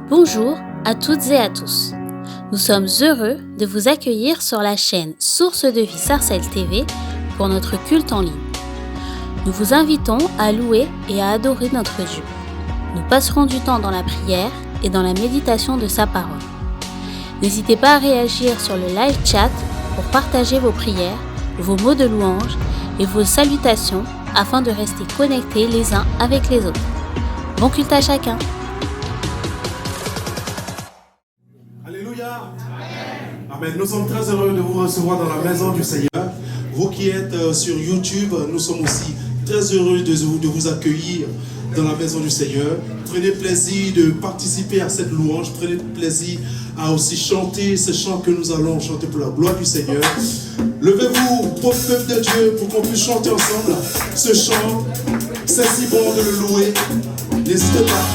Bonjour à toutes et à tous. Nous sommes heureux de vous accueillir sur la chaîne Source de Vie Sarcelles TV pour notre culte en ligne. Nous vous invitons à louer et à adorer notre Dieu. Nous passerons du temps dans la prière et dans la méditation de sa parole. N'hésitez pas à réagir sur le live chat pour partager vos prières, vos mots de louange et vos salutations afin de rester connectés les uns avec les autres. Bon culte à chacun. Alléluia. Amen. Nous sommes très heureux de vous recevoir dans la maison du Seigneur. Vous qui êtes sur YouTube, nous sommes aussi très heureux de vous accueillir dans la maison du Seigneur. Prenez plaisir de participer à cette louange. Prenez plaisir à aussi chanter ce chant que nous allons chanter pour la gloire du Seigneur. Levez-vous, pauvre peuple de Dieu, pour qu'on puisse chanter ensemble ce chant. C'est si bon de le louer. N'hésitez pas.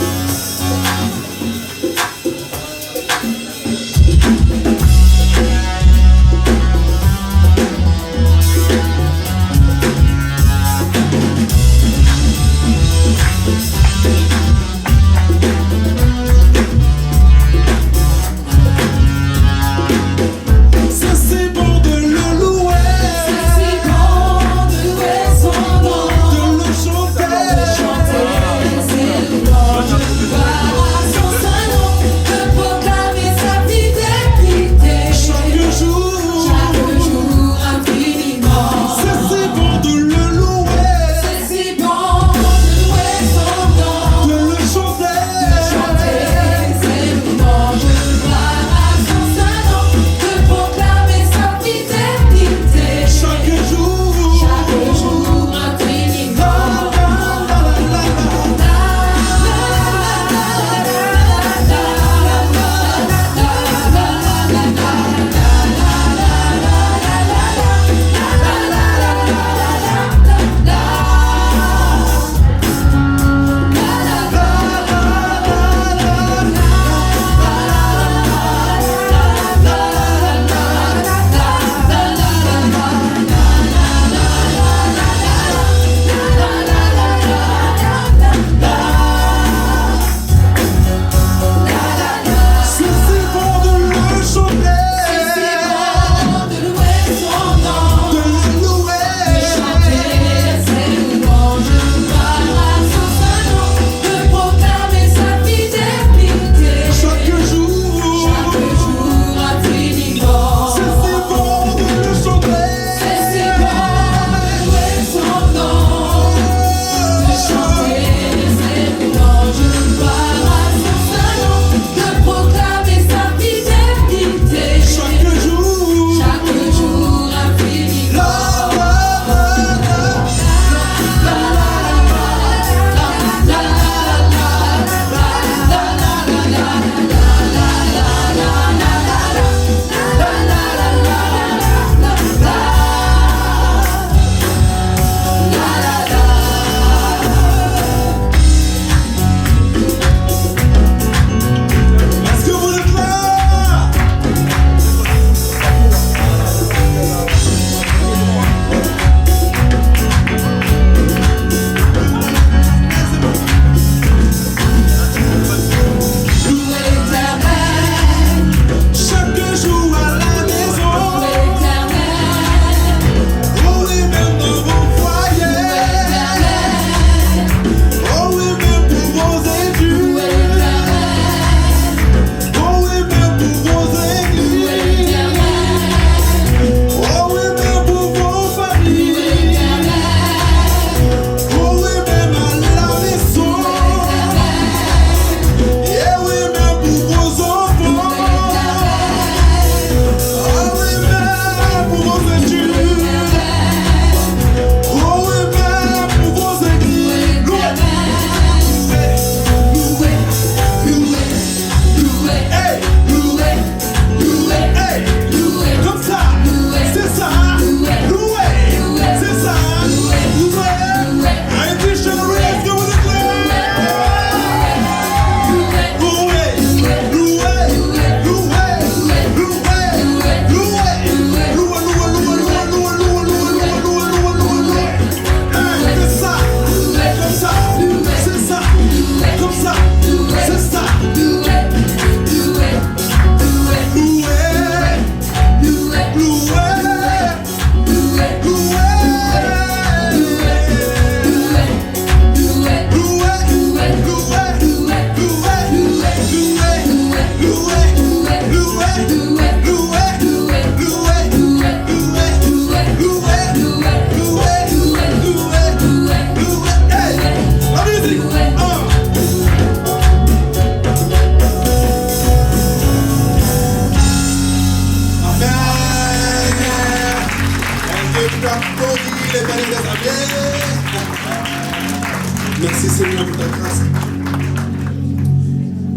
Chanter,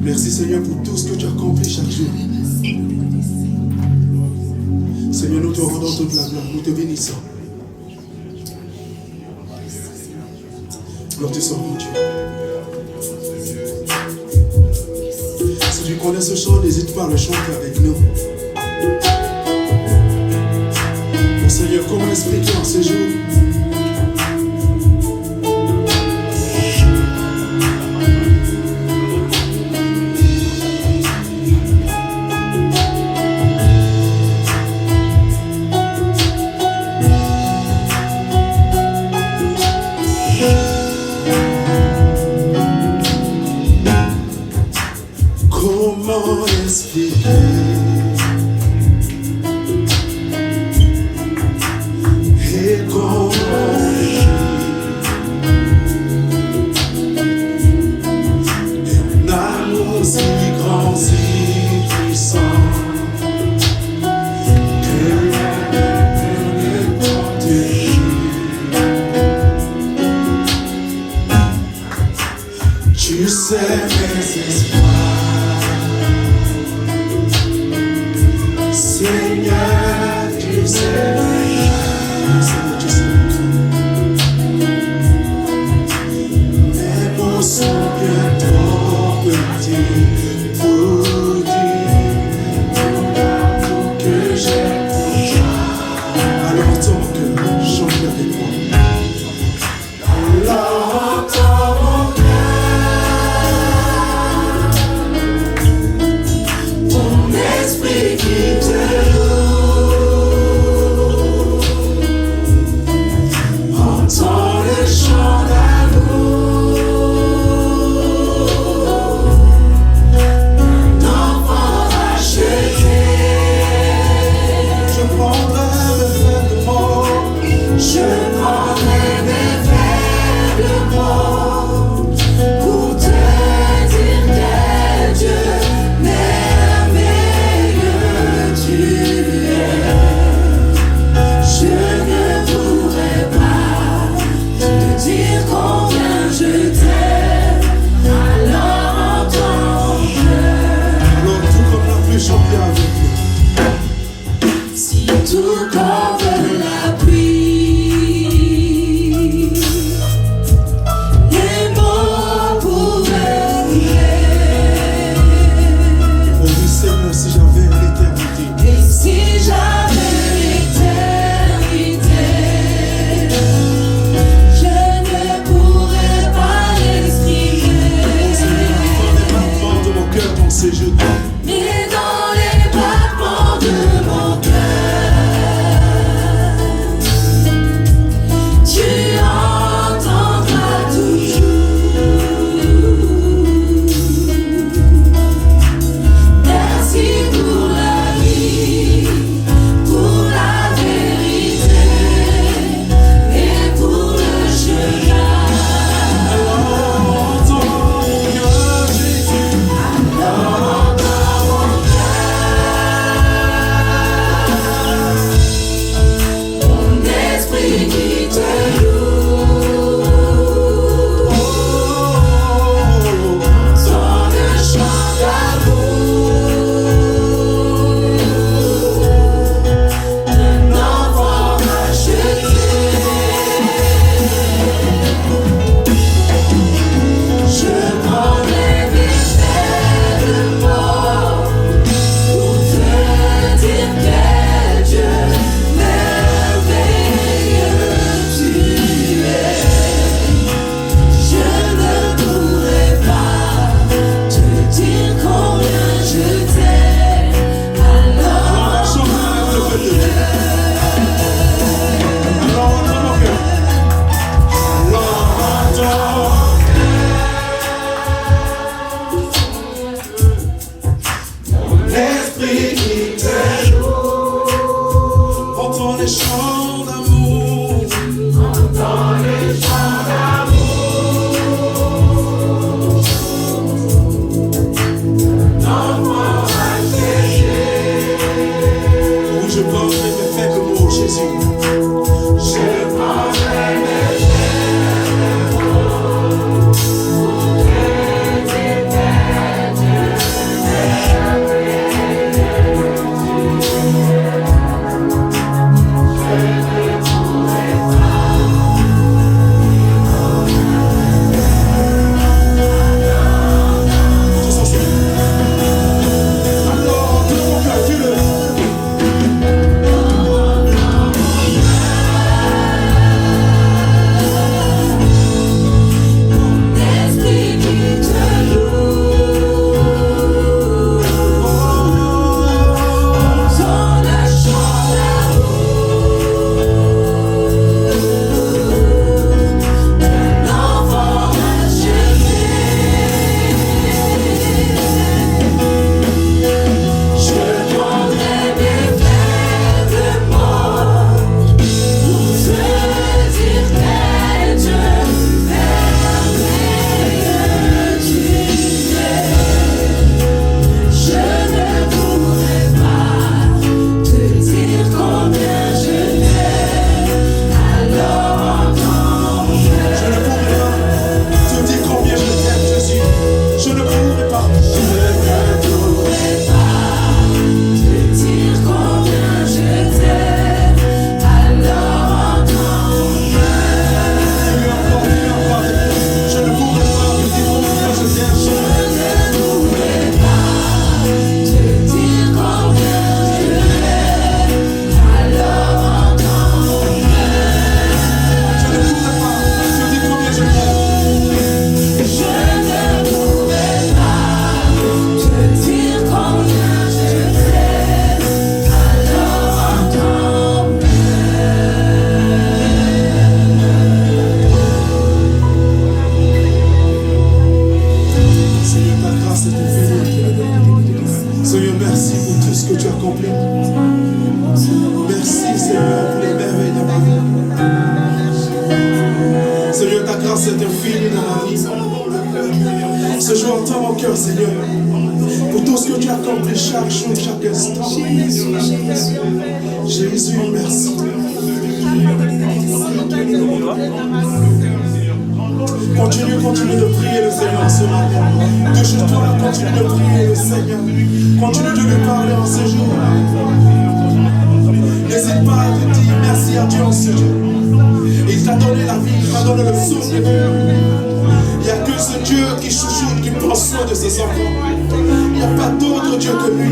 Merci Seigneur pour tout ce que tu accomplis chaque jour. Seigneur, nous te rendons toute la gloire, nous te bénissons. Gloire te soit, mon Dieu. Si tu connais ce chant, n'hésite pas à le chanter avec nous. Oh Seigneur, comment l'expliquer en ce jour? Comment expliquer et comment agir un amour si grand, si puissant que rien ne peut protéger. Tu sais mes espoirs, Seigneur, tu sais, Seigneur, tu sais, mes mots sont bien trop petits ce que tu as accompli. Merci Seigneur pour les merveilles de ma vie. Seigneur, ta grâce est infinie dans ma vie. Ce jour, entends mon cœur, Seigneur, pour tout ce que tu as accompli chaque jour, chaque instant. Jésus, merci. Continue de prier le Seigneur ce matin. Toujours-toi, continue de prier le Seigneur. Continue de lui parler en ce jour. N'hésite pas à te dire merci à Dieu en ce jour. Il t'a donné la vie, il t'a donné le souffle. Il n'y a que ce Dieu qui chouchoute, qui prend soin de ses enfants. Il n'y a pas d'autre Dieu que lui.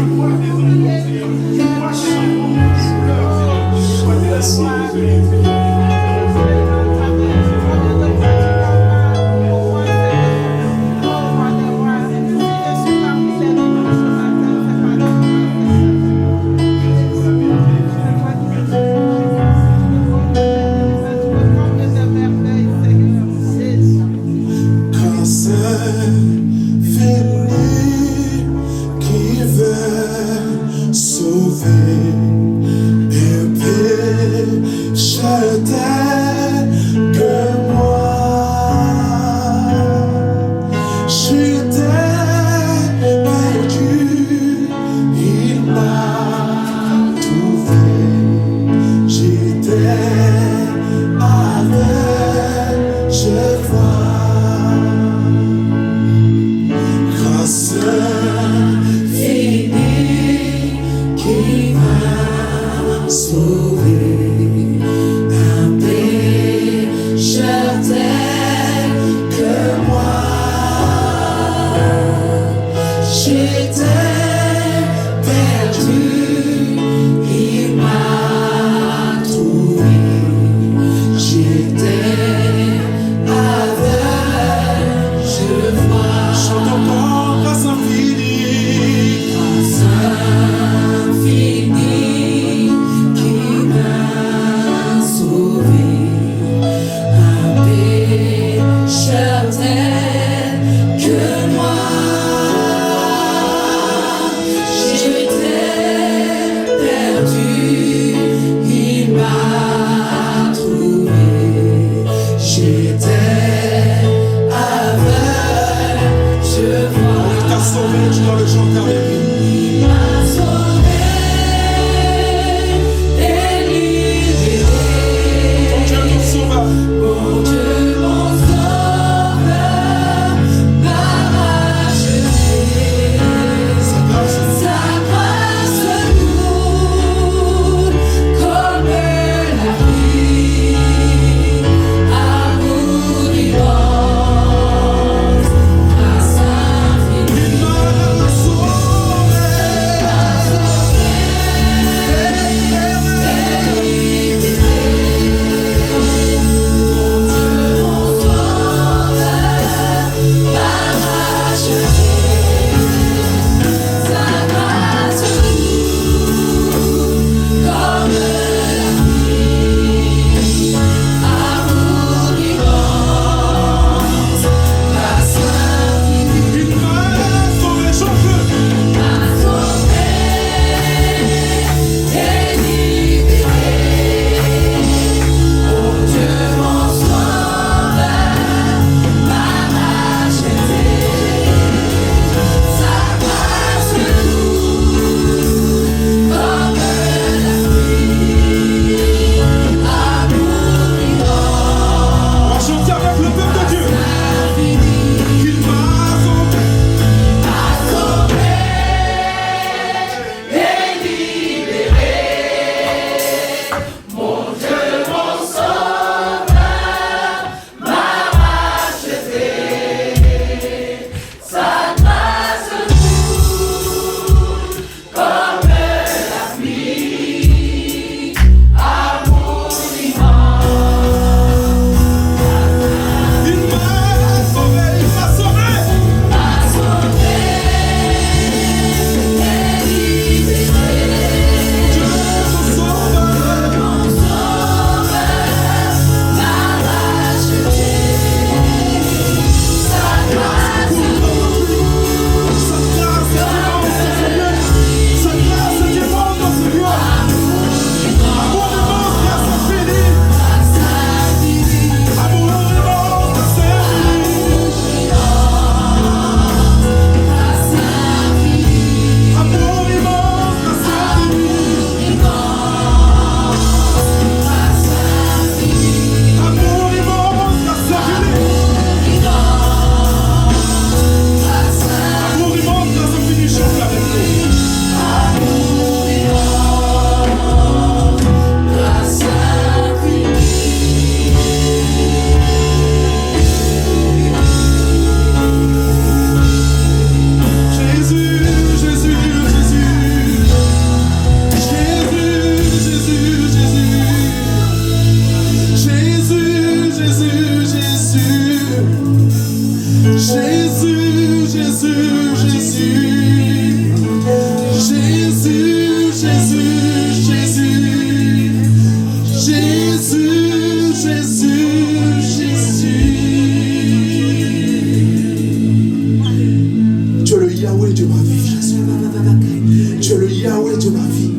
de ma vie.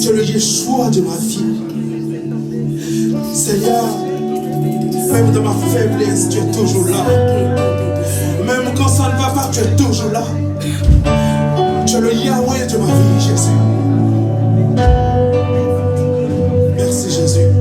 Tu es le Yeshua de ma vie. Seigneur, même dans ma faiblesse, tu es toujours là. Même quand ça ne va pas, tu es toujours là. Tu es le Yahweh de ma vie, Jésus. Merci, Jésus.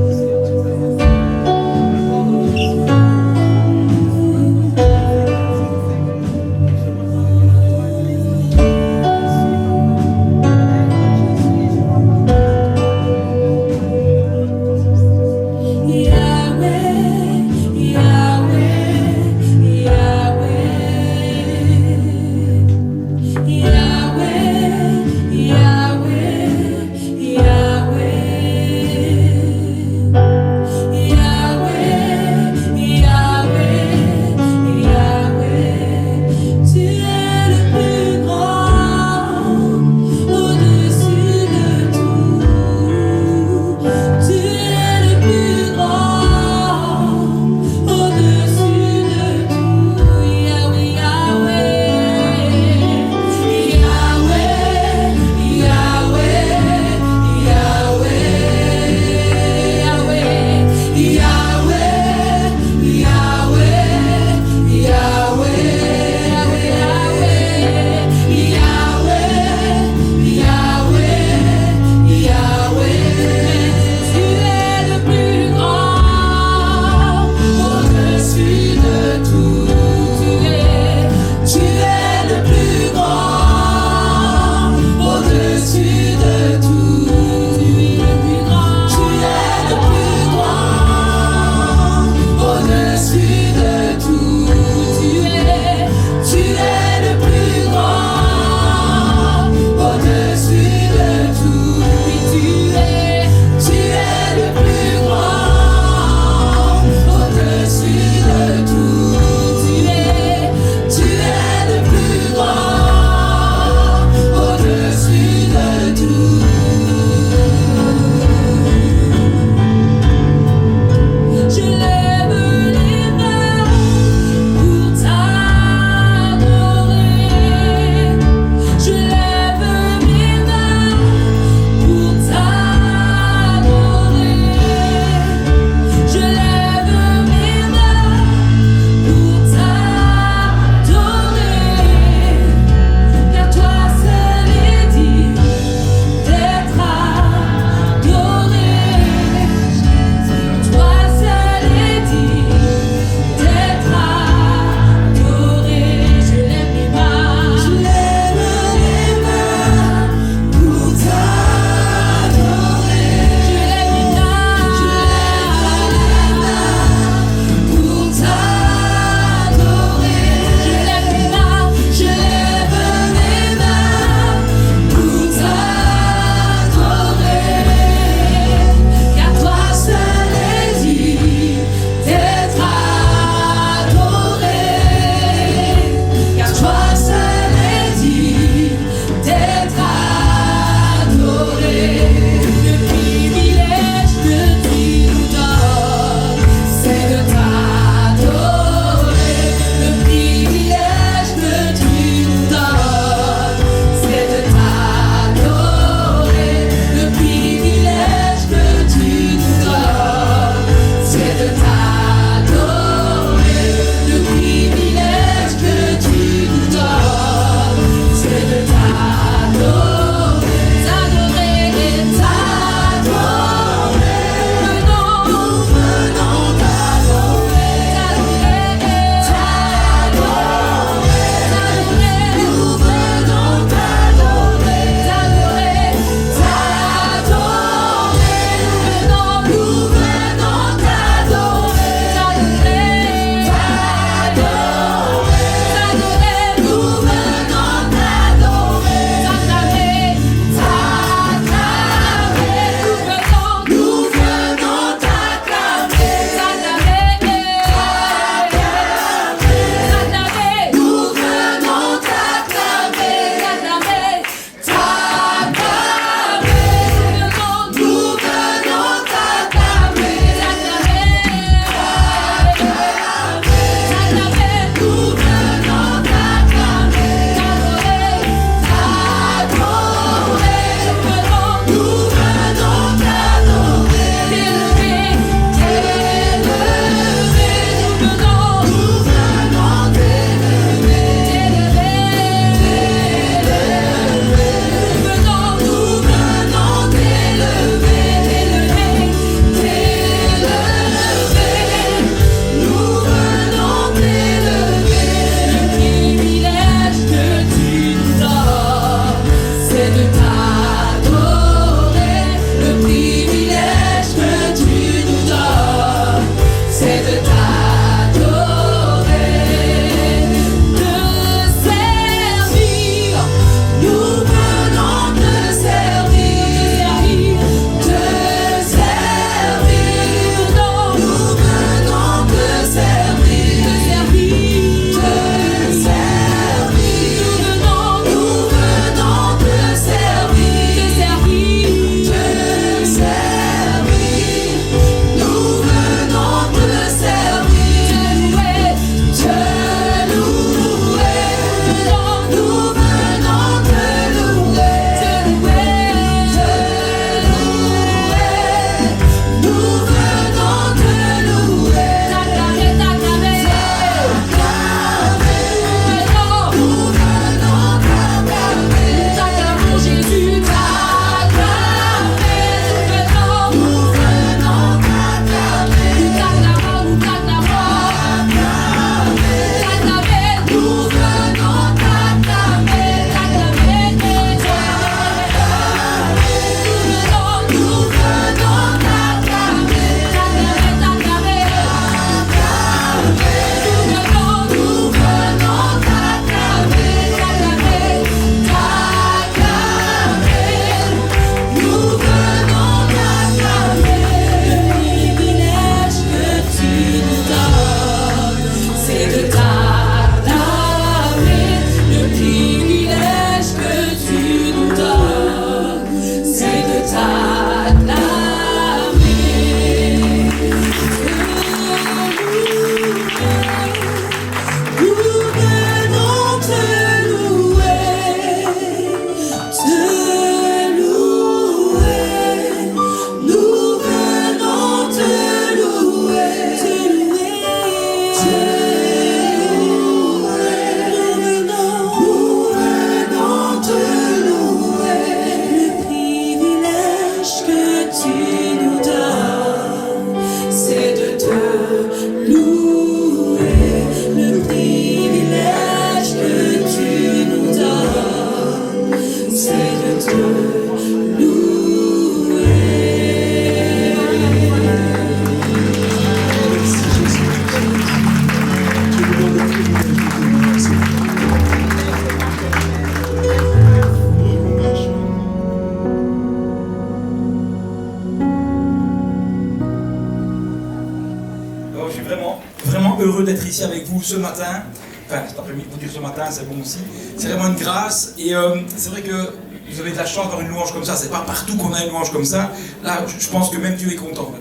d'être ici avec vous ce matin. Enfin, cet après-midi, pour dire ce matin, c'est bon aussi. C'est vraiment une grâce. Et c'est vrai que vous avez de la chance d'avoir une louange comme ça. C'est pas partout qu'on a une louange comme ça. Là, je pense que même Dieu est content.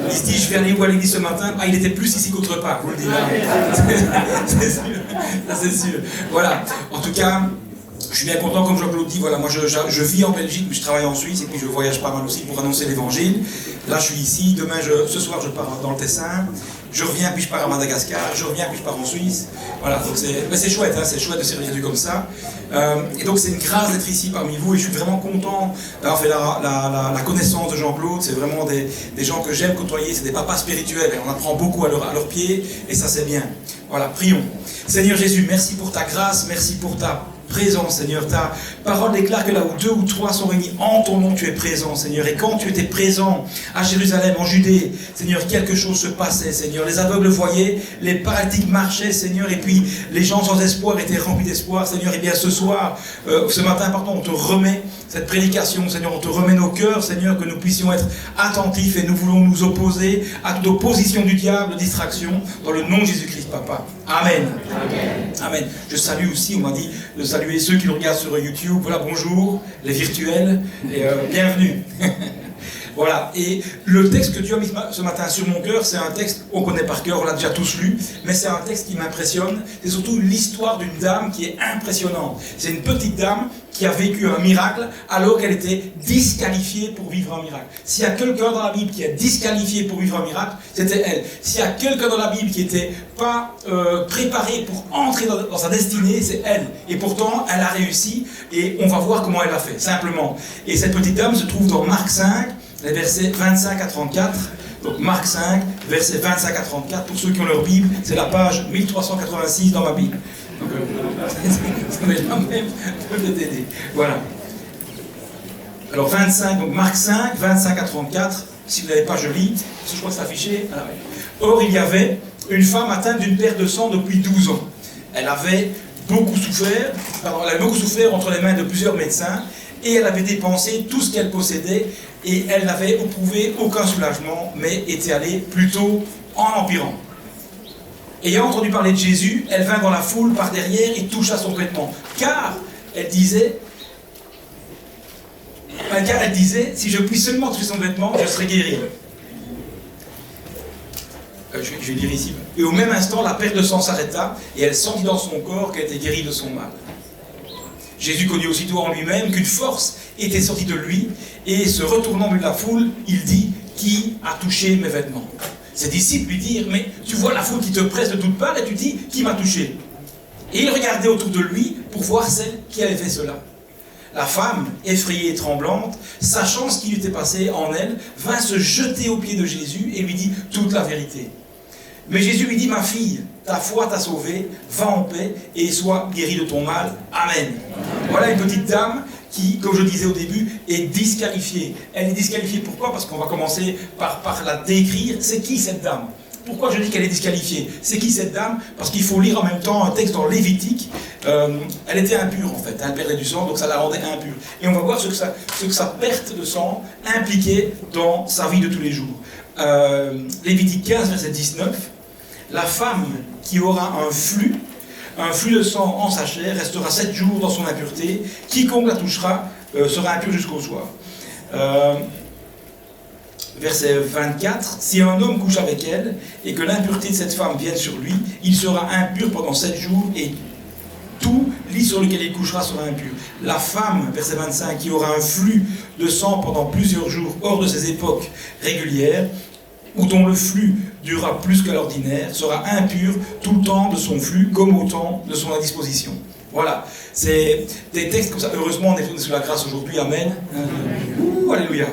Il se dit, je vais aller où à l'église ce matin? Ah, il était plus ici qu'autre part, vous le dites. C'est sûr. Ça, c'est sûr. Voilà. En tout cas, je suis bien content, comme Jean-Claude dit, voilà, moi je vis en Belgique, mais je travaille en Suisse, et puis je voyage pas mal aussi pour annoncer l'évangile. Là, je suis ici, demain, ce soir, je pars dans le Tessin, je reviens, puis je pars à Madagascar, je reviens, puis je pars en Suisse. Voilà, donc c'est chouette, hein, c'est chouette de servir Dieu comme ça. Et donc, c'est une grâce d'être ici parmi vous, et je suis vraiment content d'avoir fait la connaissance de Jean-Claude. C'est vraiment des gens que j'aime côtoyer, c'est des papas spirituels, et on apprend beaucoup à leurs pieds, et ça, c'est bien. Voilà, prions. Seigneur Jésus, merci pour ta grâce, merci pour ta présent, Seigneur. Ta parole déclare que là où 2 ou 3 sont réunis en ton nom, tu es présent, Seigneur. Et quand tu étais présent à Jérusalem, en Judée, Seigneur, quelque chose se passait, Seigneur. Les aveugles voyaient, les paralytiques marchaient, Seigneur, et puis les gens sans espoir étaient remplis d'espoir, Seigneur. Et bien ce soir, ce matin, pardon, on te remet cette prédication, Seigneur. On te remet nos cœurs, Seigneur, que nous puissions être attentifs, et nous voulons nous opposer à toute opposition du diable, distraction, dans le nom de Jésus-Christ, Papa. Amen. Amen. Amen. Je salue aussi, on m'a dit de saluer ceux qui nous regardent sur YouTube. Voilà, bonjour, les virtuels, et bienvenue. Voilà, et le texte que Dieu a mis ce matin sur mon cœur, c'est un texte qu'on connaît par cœur, on l'a déjà tous lu, mais c'est un texte qui m'impressionne. C'est surtout l'histoire d'une dame qui est impressionnante. C'est une petite dame qui a vécu un miracle alors qu'elle était disqualifiée pour vivre un miracle. S'il y a quelqu'un dans la Bible qui est disqualifié pour vivre un miracle, c'était elle. S'il y a quelqu'un dans la Bible qui n'était pas préparé pour entrer dans sa destinée, c'est elle. Et pourtant, elle a réussi, et on va voir comment elle l'a fait, simplement. Et cette petite dame se trouve dans Marc 5, les versets 25 à 34. Donc Marc 5, versets 25 à 34. Pour ceux qui ont leur Bible, c'est la page 1386 dans ma Bible. Donc, ça m'est jamais de t'aider. Voilà. Alors 25, donc Marc 5, 25 à 34. Si vous n'avez pas, je lis. Parce que je crois que c'est affiché. Or, il y avait une femme atteinte d'une perte de sang depuis 12 ans. Elle avait beaucoup souffert entre les mains de plusieurs médecins, et elle avait dépensé tout ce qu'elle possédait, et elle n'avait éprouvé aucun soulagement, mais était allée plutôt en empirant. Ayant entendu parler de Jésus, elle vint dans la foule par derrière et toucha son vêtement. Car elle disait, si je puis seulement toucher son vêtement, je serai guéri. Je vais lire ici. Et au même instant, la perte de sang s'arrêta, et elle sentit dans son corps qu'elle était guérie de son mal. Jésus connut aussitôt en lui-même qu'une force était sortie de lui, et se retournant de la foule, il dit, qui a touché mes vêtements? Ses disciples lui dirent, mais tu vois la foule qui te presse de toutes parts, et tu dis, qui m'a touché? Et il regardait autour de lui pour voir celle qui avait fait cela. La femme, effrayée et tremblante, sachant ce qui lui était passé en elle, vint se jeter aux pieds de Jésus et lui dit toute la vérité. Mais Jésus lui dit, ma fille, ta foi t'a sauvée, va en paix et sois guérie de ton mal. Amen. Voilà une petite dame qui, comme je disais au début, est disqualifiée. Elle est disqualifiée pourquoi? Parce qu'on va commencer par la décrire. C'est qui cette dame? Pourquoi je dis qu'elle est disqualifiée? C'est qui cette dame? Parce qu'il faut lire en même temps un texte dans Lévitique. Elle était impure en fait, elle perdait du sang, donc ça la rendait impure. Et on va voir ce que sa perte de sang impliquait dans sa vie de tous les jours. Lévitique 15, verset 19. La femme qui aura un flux de sang en sa chair restera 7 jours dans son impureté. Quiconque la touchera sera impur jusqu'au soir. Verset 24. Si un homme couche avec elle et que l'impureté de cette femme vienne sur lui, il sera impur pendant 7 jours et tout lit sur lequel il couchera sera impur. La femme, verset 25, qui aura un flux de sang pendant plusieurs jours hors de ses époques régulières, ou dont le flux durera plus que l'ordinaire, sera impur tout le temps de son flux, comme au temps de son indisposition. Voilà, c'est des textes comme ça. Heureusement, on est sous la grâce aujourd'hui, amen. Alléluia.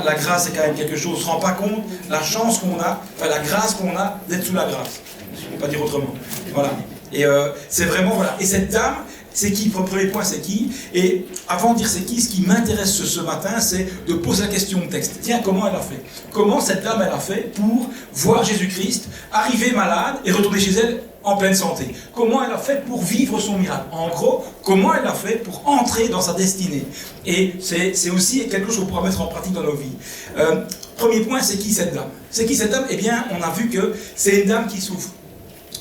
La grâce, c'est quand même quelque chose, on ne se rend pas compte, la chance qu'on a, enfin la grâce qu'on a d'être sous la grâce. Je ne peux pas dire autrement. Voilà. Et c'est vraiment, voilà. Et cette dame, c'est qui? Premier point, c'est qui? Et avant de dire c'est qui, ce qui m'intéresse ce matin, c'est de poser la question de texte. Tiens, comment elle a fait? Comment cette dame, elle a fait pour voir Jésus-Christ arriver malade et retourner chez elle en pleine santé. Comment elle a fait pour vivre son miracle? En gros, comment elle a fait pour entrer dans sa destinée? Et c'est aussi quelque chose qu'on pourra mettre en pratique dans nos vies. Premier point, c'est qui cette dame? C'est qui cette dame? Eh bien, on a vu que c'est une dame qui souffre.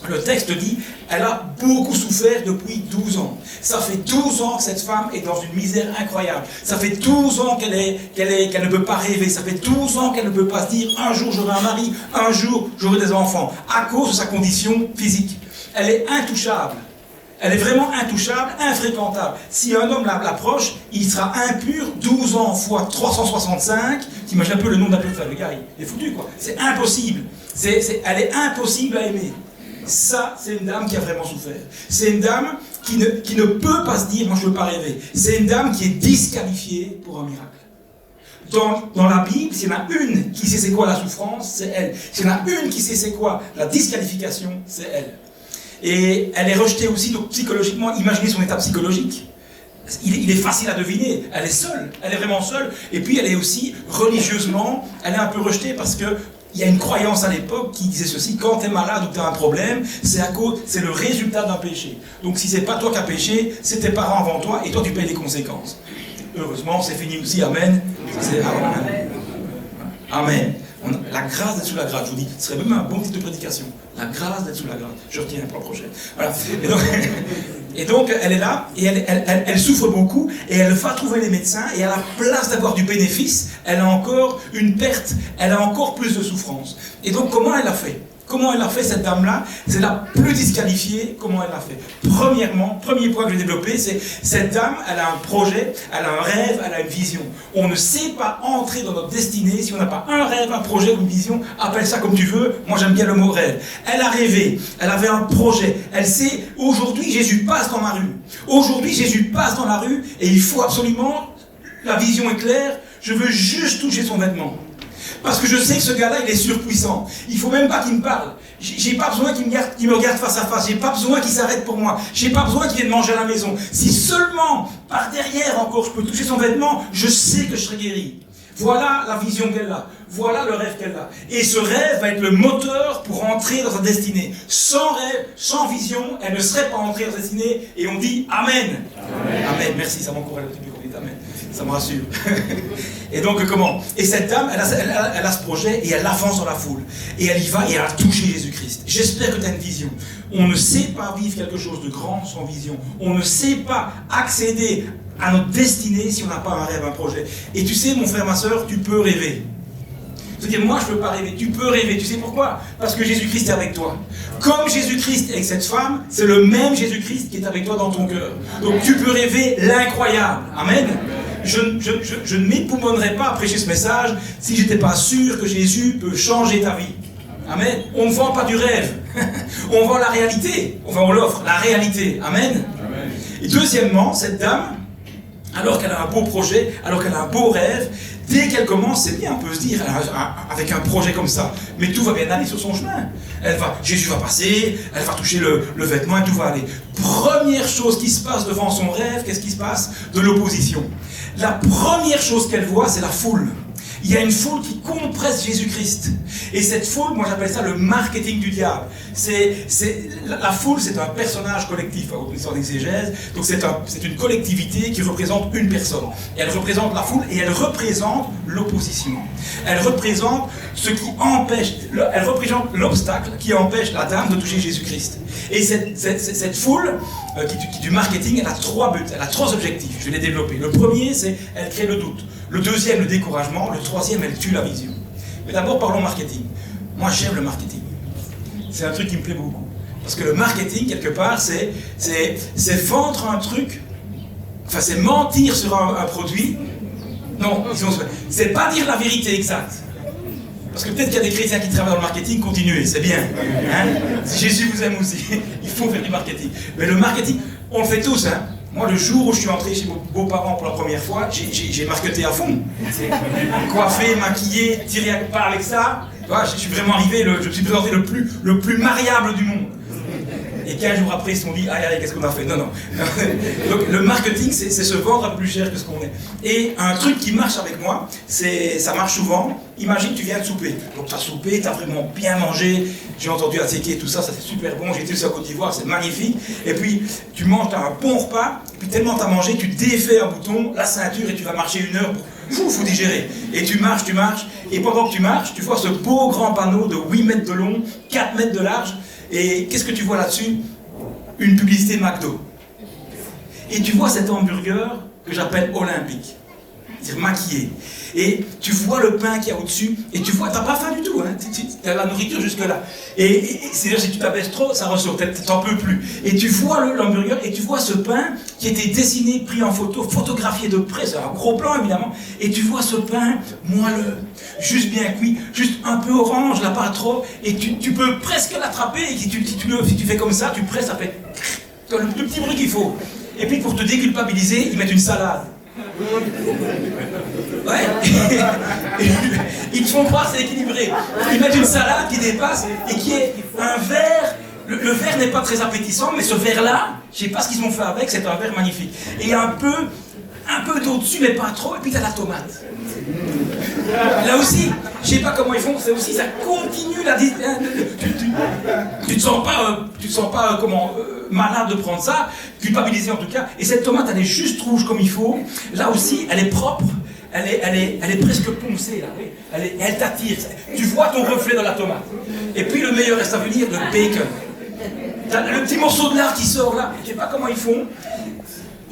Le texte dit, elle a beaucoup souffert depuis 12 ans. Ça fait 12 ans que cette femme est dans une misère incroyable. Ça fait 12 ans qu'elle ne peut pas rêver. Ça fait 12 ans qu'elle ne peut pas se dire, un jour j'aurai un mari, un jour j'aurai des enfants, à cause de sa condition physique. Elle est intouchable. Elle est vraiment intouchable, infréquentable. Si un homme l'approche, il sera impur 12 ans fois 365. T'imagines un peu le nom d'un peu de ça, le gars, il est foutu, quoi. C'est impossible. Elle est impossible à aimer. Ça, c'est une dame qui a vraiment souffert. C'est une dame qui ne peut pas se dire, moi je ne veux pas rêver. C'est une dame qui est disqualifiée pour un miracle. Dans la Bible, s'il y en a une qui sait c'est quoi la souffrance, c'est elle. S'il y en a une qui sait c'est quoi la disqualification, c'est elle. Et elle est rejetée aussi, donc psychologiquement, imaginez son état psychologique. Il est facile à deviner, elle est seule, elle est vraiment seule. Et puis elle est aussi, religieusement, elle est un peu rejetée parce que il y a une croyance à l'époque qui disait ceci, quand tu es malade ou que tu as un problème, c'est le résultat d'un péché. Donc si c'est pas toi qui as péché, c'est tes parents avant toi et toi tu payes les conséquences. Heureusement, c'est fini aussi, amen. Amen. Amen. La grâce d'être sous la grâce, je vous dis, ce serait même un bon titre de prédication. La grâce d'être sous la grâce. Je retiens pour la prochaine. Voilà. Et donc, elle est là, et elle souffre beaucoup, et elle va trouver les médecins, et à la place d'avoir du bénéfice, elle a encore une perte, elle a encore plus de souffrance. Et donc, comment elle a fait? Comment elle a fait, cette dame-là? C'est la plus disqualifiée. Comment elle l'a fait? Premièrement, premier point que je vais développer, c'est cette dame, elle a un projet, elle a un rêve, elle a une vision. On ne sait pas entrer dans notre destinée si on n'a pas un rêve, un projet ou une vision. Appelle ça comme tu veux. Moi, j'aime bien le mot rêve. Elle a rêvé, elle avait un projet. Elle sait, aujourd'hui, Jésus passe dans ma rue. Aujourd'hui, Jésus passe dans la rue et il faut absolument, la vision est claire, je veux juste toucher son vêtement. Parce que je sais que ce gars-là, il est surpuissant. Il ne faut même pas qu'il me parle. J'ai pas besoin qu'il me regarde face à face. J'ai pas besoin qu'il s'arrête pour moi. J'ai pas besoin qu'il vienne manger à la maison. Si seulement, par derrière encore, je peux toucher son vêtement, je sais que je serai guéri. Voilà la vision qu'elle a. Voilà le rêve qu'elle a. Et ce rêve va être le moteur pour entrer dans sa destinée. Sans rêve, sans vision, elle ne serait pas entrée dans sa destinée. Et on dit Amen. Amen. Amen. Merci, ça m'encourage un petit peu qu'on dise Amen. Ça me rassure. Et donc comment? Et cette dame, elle a ce projet et elle avance dans la foule. Et elle y va et elle a touché Jésus-Christ. J'espère que tu as une vision. On ne sait pas vivre quelque chose de grand sans vision. On ne sait pas accéder à notre destinée si on n'a pas un rêve, un projet. Et tu sais, mon frère, ma soeur, tu peux rêver. C'est-à-dire, moi, je ne peux pas rêver. Tu peux rêver. Tu sais pourquoi? Parce que Jésus-Christ est avec toi. Comme Jésus-Christ est avec cette femme, c'est le même Jésus-Christ qui est avec toi dans ton cœur. Donc, tu peux rêver l'incroyable. Amen. Je ne m'époumonerais pas à prêcher ce message si je n'étais pas sûr que Jésus peut changer ta vie. Amen. On ne vend pas du rêve. On vend la réalité. Enfin, on l'offre, la réalité. Amen. Amen. Et deuxièmement, cette dame, alors qu'elle a un beau projet, alors qu'elle a un beau rêve, dès qu'elle commence, c'est bien, on peut se dire, avec un projet comme ça, mais tout va bien aller sur son chemin. Jésus va passer, elle va toucher le vêtement et tout va aller. Première chose qui se passe devant son rêve, qu'est-ce qui se passe? De l'opposition. La première chose qu'elle voit, c'est la foule. Il y a une foule qui compresse Jésus-Christ. Et cette foule, moi j'appelle ça le marketing du diable. La foule, c'est un personnage collectif, à votre histoire d'exégèse. Donc c'est une collectivité qui représente une personne. Et elle représente la foule et elle représente l'opposition. Elle représente ce qui empêche, elle représente l'obstacle qui empêche la dame de toucher Jésus-Christ. Et cette foule du marketing, elle a trois buts, elle a trois objectifs. Je vais les développer. Le premier, c'est elle crée le doute. Le deuxième, le découragement. Le troisième, elle tue la vision. Mais d'abord, parlons marketing. Moi, j'aime le marketing. C'est un truc qui me plaît beaucoup. Parce que le marketing, quelque part, c'est vendre un truc, enfin, c'est mentir sur un produit. Non, c'est pas dire la vérité exacte. Parce que peut-être qu'il y a des chrétiens qui travaillent dans le marketing, continuez, c'est bien. Hein? Si Jésus vous aime aussi, il faut faire du marketing. Mais le marketing, on le fait tous, hein. Moi, le jour où je suis entré chez mes beaux-parents pour la première fois, j'ai marketé à fond. Coiffé, maquillé, tiré pas avec ça. Je suis vraiment arrivé, je me suis présenté le plus mariable du monde. Et 15 jours après, ils se sont dit, aïe, qu'est-ce qu'on a fait? Non. Donc le marketing, c'est se vendre à plus cher que ce qu'on est. Et un truc qui marche avec moi, ça marche souvent. Imagine, tu viens de souper. Donc tu as soupé, tu as vraiment bien mangé. J'ai entendu Atseke, tout ça, ça c'est super bon. J'ai été aussi à Côte d'Ivoire, c'est magnifique. Et puis, tu manges, tu as un bon repas. Puis tellement tu as mangé, tu défais un bouton, la ceinture, et tu vas marcher 1 heure pour faut digérer. Et tu marches. Et pendant que tu marches, tu vois ce beau grand panneau de 8 mètres de long, 4 mètres de large. Et qu'est-ce que tu vois là-dessus? Une publicité McDo. Et tu vois cet hamburger que j'appelle olympique. C'est maquillé. Et tu vois le pain qu'il y a au-dessus, et tu vois, t'as pas faim du tout, hein, tu as la nourriture jusque-là. Et c'est-à-dire, si tu t'abaisses trop, ça ressort, t'en peux plus. Et tu vois l'hamburger, et tu vois ce pain qui était dessiné, pris en photo, photographié de près, c'est un gros plan évidemment, et tu vois ce pain moelleux, juste bien cuit, juste un peu orange, là pas trop, et tu peux presque l'attraper, et si tu fais comme ça, tu presses, ça fait le petit bruit qu'il faut. Et puis pour te déculpabiliser, ils mettent une salade. Ouais. Ils te font croire que c'est équilibré. Ils mettent une salade qui dépasse et qui est un verre. Le verre n'est pas très appétissant, mais ce verre-là, je ne sais pas ce qu'ils ont fait avec, c'est un verre magnifique. Et il y a un peu d'eau dessus, mais pas trop, et puis tu as la tomate. Là aussi, je ne sais pas comment ils font, c'est aussi, ça continue la... Tu te sens pas malade de prendre ça, culpabilisé en tout cas, et cette tomate, elle est juste rouge comme il faut. Là aussi, elle est propre, elle est presque poncée, là, oui. Elle t'attire. Tu vois ton reflet dans la tomate. Et puis le meilleur reste à venir, le bacon. T'as le petit morceau de lard qui sort là, je ne sais pas comment ils font.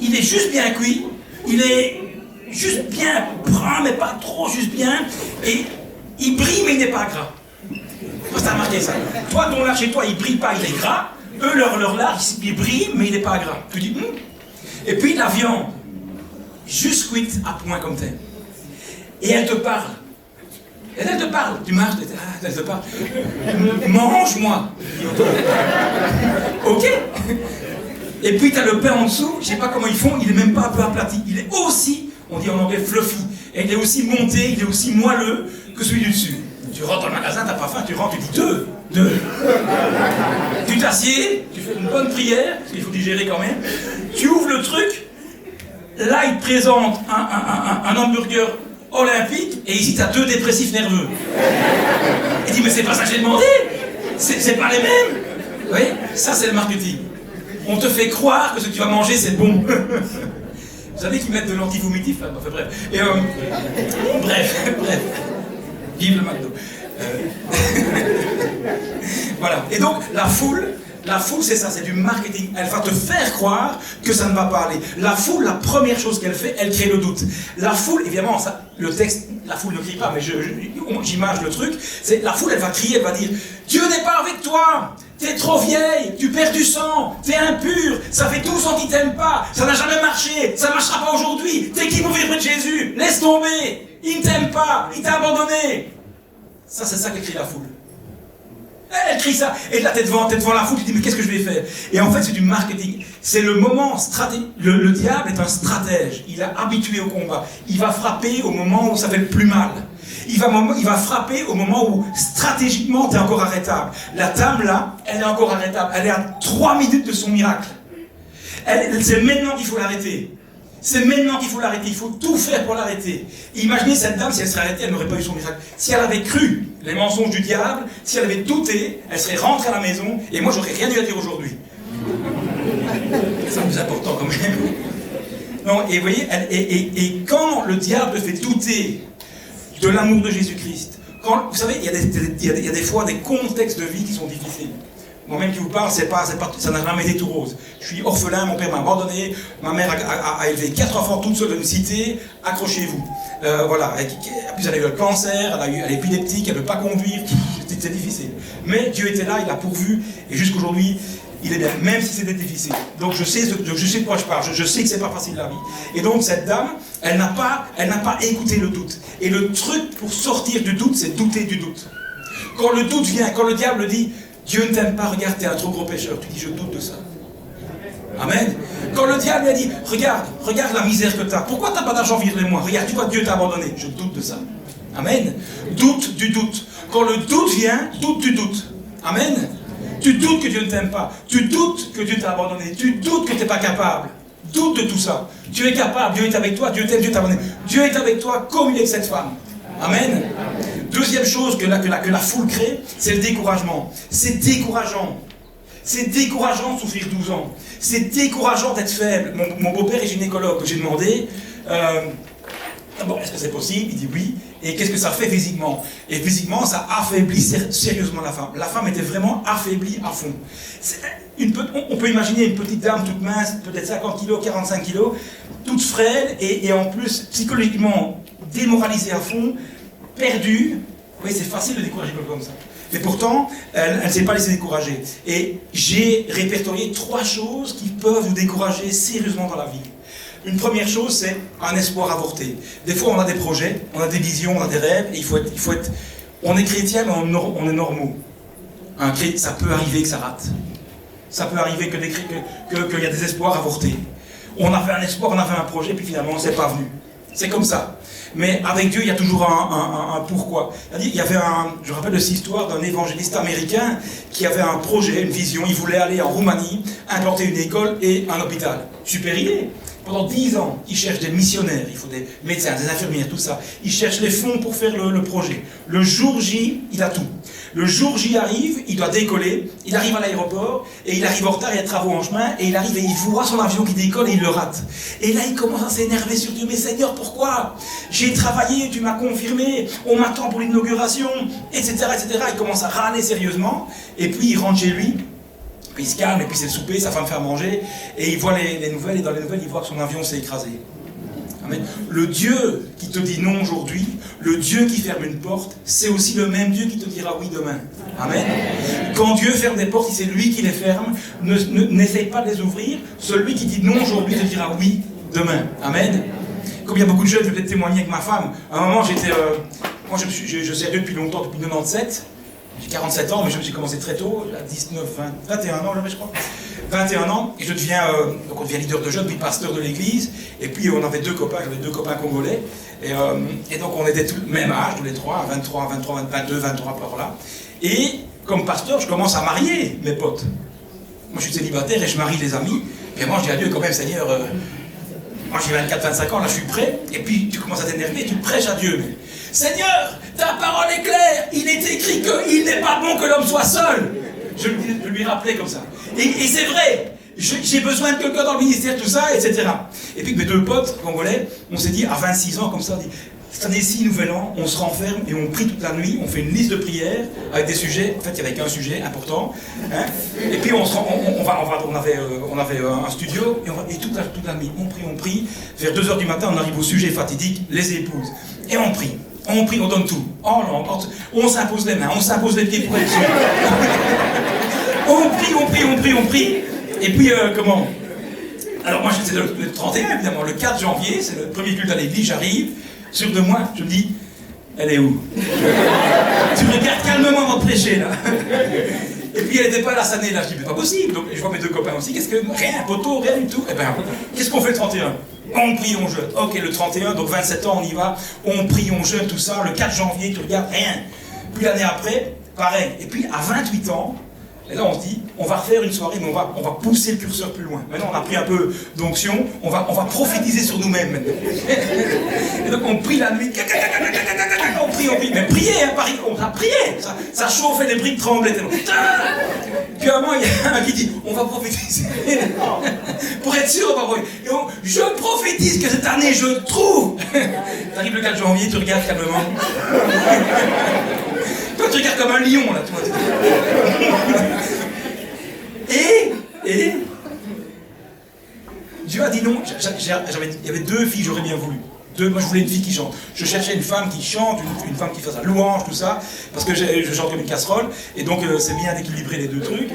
Il est juste bien cuit, il est juste bien brun, mais pas trop, juste bien, et il brille, mais il n'est pas gras. Ça a remarqué ça. Toi, ton lard chez toi, il brille pas, il est gras. Eux, leur lard, il brille, mais il n'est pas gras. Tu dis, Et puis la viande, juste cuite à point comme tel. Et elle te parle. Elle te parle. Tu marches, elle te parle. Mange-moi. Ok. Et puis tu as le pain en dessous, je ne sais pas comment ils font, il n'est même pas un peu aplati. Il est aussi, on dit en anglais, fluffy. Et il est aussi monté, il est aussi moelleux que celui du dessus. Tu rentres dans le magasin, tu n'as pas faim, tu rentres, tu dis deux. Tu t'assieds, tu fais une bonne prière, parce qu'il faut digérer quand même. Tu ouvres le truc, là il te présente un hamburger olympique, et ici tu as 2 dépressifs nerveux. Il dit, mais c'est pas ça que j'ai demandé, c'est pas les mêmes. Vous voyez, ça c'est le marketing. On te fait croire que ce que tu vas manger c'est bon. Vous savez qu'ils mettent de l'antivomitif là, enfin bref. Et bref. Vive le McDo. Voilà. Et donc la foule c'est ça, c'est du marketing. Elle va te faire croire que ça ne va pas aller. La foule, la première chose qu'elle fait, elle crée le doute. La foule, évidemment, ça, le texte, la foule ne crie pas, mais j'image le truc. C'est la foule, elle va crier, elle va dire Dieu n'est pas avec toi. T'es trop vieille, tu perds du sang, t'es impur, ça fait 12 ans qu'il t'aime pas, ça n'a jamais marché, ça marchera pas aujourd'hui, t'es qui pour vivre près de Jésus, laisse tomber, il ne t'aime pas, il t'a abandonné. Ça, c'est ça que crie la foule. Elle crie ça, et là t'es devant la foule, tu te dis mais qu'est-ce que je vais faire? Et en fait c'est du marketing, c'est le moment stratégique. Le diable est un stratège, il est habitué au combat, il va frapper au moment où ça fait le plus mal. Il va frapper au moment où, stratégiquement, tu es encore arrêtable. La dame, là, elle est encore arrêtable. Elle est à 3 minutes de son miracle. C'est maintenant qu'il faut l'arrêter. C'est maintenant qu'il faut l'arrêter. Il faut tout faire pour l'arrêter. Imaginez cette dame, si elle serait arrêtée, elle n'aurait pas eu son miracle. Si elle avait cru les mensonges du diable, si elle avait douté, elle serait rentrée à la maison, et moi, j'aurais rien eu à dire aujourd'hui. C'est le plus important, quand même. Non, et vous voyez, et quand le diable fait douter de l'amour de Jésus-Christ. Vous savez, il y a des fois des contextes de vie qui sont difficiles. Moi-même qui vous parle, ça n'a jamais été tout rose. Je suis orphelin, mon père m'a abandonné, ma mère a élevé 4 enfants toutes seules de une cité, accrochez-vous. Voilà, puis elle a eu le cancer, elle est épileptique, elle ne peut pas conduire, c'était difficile. Mais Dieu était là, il a pourvu, et jusqu'aujourd'hui, il est bien, même si c'était difficile. Donc je sais de quoi je parle, je sais que c'est pas facile la vie. Et donc cette dame, elle n'a pas écouté le doute. Et le truc pour sortir du doute, c'est douter du doute. Quand le doute vient, quand le diable dit « Dieu ne t'aime pas, regarde, t'es un trop gros pécheur », tu dis « Je doute de ça ». Amen. Quand le diable a dit « Regarde la misère que t'as, pourquoi t'as pas d'argent, vire-les-moi, regarde, tu vois, Dieu t'a abandonné », je doute de ça. Amen. Doute du doute. Quand le doute vient, doute du doute. Amen. Tu doutes que Dieu ne t'aime pas. Tu doutes que Dieu t'a abandonné. Tu doutes que tu n'es pas capable. Doute de tout ça. Dieu est capable, Dieu est avec toi, Dieu t'aime, Dieu t'a abandonné. Dieu est avec toi comme il est avec cette femme. Amen. Deuxième chose que la foule crée, c'est le découragement. C'est décourageant. C'est décourageant de souffrir 12 ans. C'est décourageant d'être faible. Mon beau-père est gynécologue. J'ai demandé, d'abord, est-ce que c'est possible? Il dit oui. Et qu'est-ce que ça fait physiquement? Et physiquement, ça affaiblit sérieusement la femme. La femme était vraiment affaiblie à fond. On peut imaginer une petite dame toute mince, peut-être 50 kg, 45 kg, toute frêle et en plus psychologiquement démoralisée à fond, perdue. Oui, c'est facile de décourager comme ça. Mais pourtant, elle ne s'est pas laissée décourager. Et j'ai répertorié 3 choses qui peuvent nous décourager sérieusement dans la vie. Une première chose, c'est un espoir avorté. Des fois, on a des projets, on a des visions, on a des rêves, et il faut être... On est chrétien, mais on est normaux. Ça peut arriver que ça rate. Ça peut arriver qu'il y a des espoirs avortés. On avait un espoir, on avait un projet, puis finalement, c'est pas venu. C'est comme ça. Mais avec Dieu, il y a toujours un pourquoi. Il y avait je rappelle cette histoire d'un évangéliste américain qui avait un projet, une vision. Il voulait aller en Roumanie, implanter une école et un hôpital. Super idée. Pendant 10 ans, il cherche des missionnaires, il faut des médecins, des infirmières, tout ça. Il cherche les fonds pour faire le projet. Le jour J, il a tout. Le jour J arrive, il doit décoller, il arrive à l'aéroport, et il arrive en retard, il y a des travaux en chemin, et il arrive et il voit son avion qui décolle et il le rate. Et là, il commence à s'énerver sur Dieu. Mais Seigneur, pourquoi? J'ai travaillé, tu m'as confirmé, on m'attend pour l'inauguration, etc., etc. Il commence à râler sérieusement, et puis il rentre chez lui. Puis il se calme, et puis c'est le souper, sa femme fait à manger, et il voit les nouvelles, et dans les nouvelles, il voit que son avion s'est écrasé. Amen. Le Dieu qui te dit non aujourd'hui, le Dieu qui ferme une porte, c'est aussi le même Dieu qui te dira oui demain. Amen. Quand Dieu ferme des portes, c'est lui qui les ferme, n'essaye pas de les ouvrir, celui qui dit non aujourd'hui te dira oui demain. Amen. Comme il y a beaucoup de jeunes, je vais peut-être témoigner avec ma femme. À un moment, moi je sers Dieu depuis longtemps, depuis 97. J'ai 47 ans, mais j'ai commencé très tôt, à 19, 20, 21 ans, je crois. 21 ans, et donc on devient leader de jeunes, puis pasteur de l'église, et puis on avait j'avais deux copains congolais, et donc on était tous le même âge, tous les trois, 23, 22, 23 par là. Et comme pasteur, je commence à marier mes potes. Moi je suis célibataire et je marie les amis, et moi je dis à Dieu quand même, Seigneur, moi j'ai 24, 25 ans, là je suis prêt, et puis tu commences à t'énerver, tu prêches à Dieu. Mais, Seigneur, ta parole est claire, il est écrit qu'il n'est pas bon que l'homme soit seul. Je lui rappelais comme ça. Et c'est vrai, j'ai besoin de quelqu'un dans le ministère, tout ça, etc. Et puis mes deux potes congolais, on s'est dit, à 26 ans, comme ça, on dit, cette année-ci, nouvel an, on se renferme et on prie toute la nuit, on fait une liste de prières avec des sujets, en fait il n'y avait qu'un sujet important, hein, et puis on avait un studio, et toute la nuit, on prie, vers 2h du matin, on arrive au sujet fatidique, les épouses, et on prie, on donne tout, on s'impose les mains, on s'impose les pieds pour être sûr. On prie, et puis comment? Alors moi c'est le 31 évidemment, le 4 janvier, c'est le premier culte à l'église, j'arrive, sûr de moi, je me dis, elle est où? Tu me regardes calmement avant de prêcher là. Et puis elle n'était pas là cette année là, je dis, mais pas possible. Donc je vois mes deux copains aussi, rien, poteau, rien du tout. Eh ben, qu'est-ce qu'on fait le 31? On prie, on jeûne. Ok, le 31, donc 27 ans, on y va, on prie, on jeûne, tout ça. Le 4 janvier, tu regardes, rien. Puis l'année après, pareil. Et puis à 28 ans, et là on se dit, on va refaire une soirée, mais on va pousser le curseur plus loin. Maintenant on a pris un peu d'onction, on va prophétiser sur nous-mêmes maintenant. Et donc on prie la nuit, on prie, mais prier, hein, Paris, on a prié, ça chauffait, les briques tremblaient tellement. Puis à un moment il y a un qui dit, on va prophétiser. Pour être sûr, on va prophétiser. Et je prophétise que cette année je trouve. T'arrives le 4 janvier, tu regardes calmement. Toi, tu regardes comme un lion, là, toi. Et Dieu a dit non. Il y avait 2 filles, j'aurais bien voulu. Moi, je voulais une fille qui chante. Je cherchais une femme qui chante, une femme qui fasse la louange, tout ça, parce que je chante comme une casserole, et donc c'est bien d'équilibrer les 2 trucs.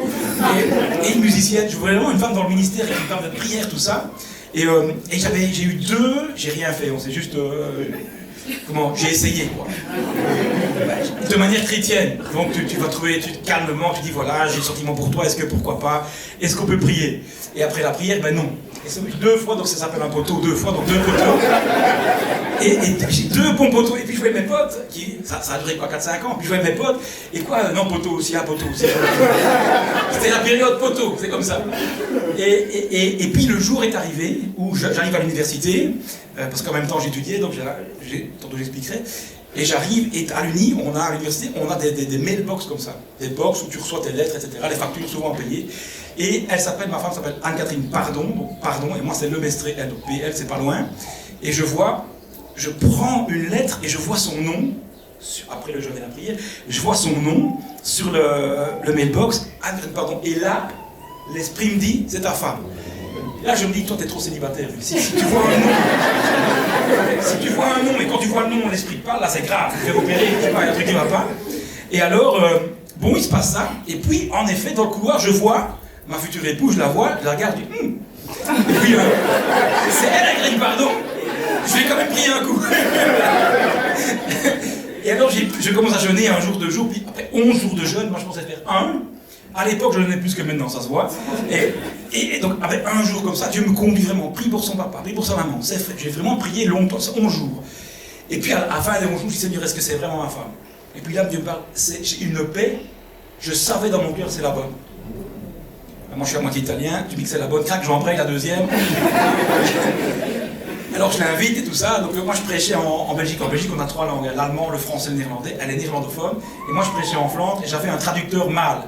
Et une musicienne, je voulais vraiment une femme dans le ministère, avec une femme de prière, tout ça. Et j'ai eu 2, j'ai rien fait, on s'est juste... j'ai essayé, quoi. De manière chrétienne. Donc tu vas trouver, calmement, tu dis voilà, j'ai le sentiment pour toi, pourquoi pas, est-ce qu'on peut prier? Et après la prière, ben non. Et ça, 2 fois, donc ça s'appelle un poteau, 2 fois, donc 2 poteaux. Et j'ai 2 bons poteaux. Et puis je voyais mes potes, ça a duré quoi, 4-5 ans. Puis je voyais mes potes, et quoi, non, poteau aussi, un poteau aussi. C'était la période poteau, c'est comme ça. Et puis le jour est arrivé où j'arrive à l'université, parce qu'en même temps j'étudiais, donc tantôt j'expliquerai. Et j'arrive, et à l'Uni, à l'université, on a des mailbox comme ça. Des box où tu reçois tes lettres, etc. Les factures souvent payées. Et ma femme s'appelle Anne-Catherine Pardon, donc Pardon, et moi c'est Lemestré, elle, donc PL, c'est pas loin. Et je prends une lettre et je vois son nom, après le jeûne et la prière, je vois son nom sur le mailbox, Anne-Catherine Pardon. Et là, l'esprit me dit, c'est ta femme. Là, je me dis, toi, t'es trop célibataire. Si tu vois un nom, et quand tu vois le nom, l'esprit te parle, là, c'est grave. Tu te fais opérer, je sais pas, il y a un truc qui va pas. Et alors, bon, il se passe ça. Et puis, en effet, dans le couloir, je vois ma future épouse, je la regarde, je dis, Et puis, c'est elle, Anne-Catherine Pardon. Je vais quand même prier un coup. Et alors, je commence à jeûner un jour, 2 jours, puis après 11 jours de jeûne, moi, je pensais faire 1. À l'époque, je jeûnais plus que maintenant, ça se voit. Et donc, avec un jour comme ça, Dieu me conduit vraiment, prie pour son papa, prie pour sa maman. J'ai vraiment prié longtemps, 11 jours. Et puis, à la fin des 11 jours, je dis, Seigneur, est-ce que c'est vraiment ma femme? Et puis là, Dieu me parle, j'ai une paix, je savais dans mon cœur, c'est la bonne. Moi, je suis à moitié italien, tu dis que c'est la bonne, crac, j'embraye la deuxième. Alors, je l'invite et tout ça. Donc, moi, je prêchais en Belgique. En Belgique, on a 3 langues, l'allemand, le français et le néerlandais. Elle est néerlandophone. Et moi, je prêchais en Flandre et j'avais un traducteur mâle.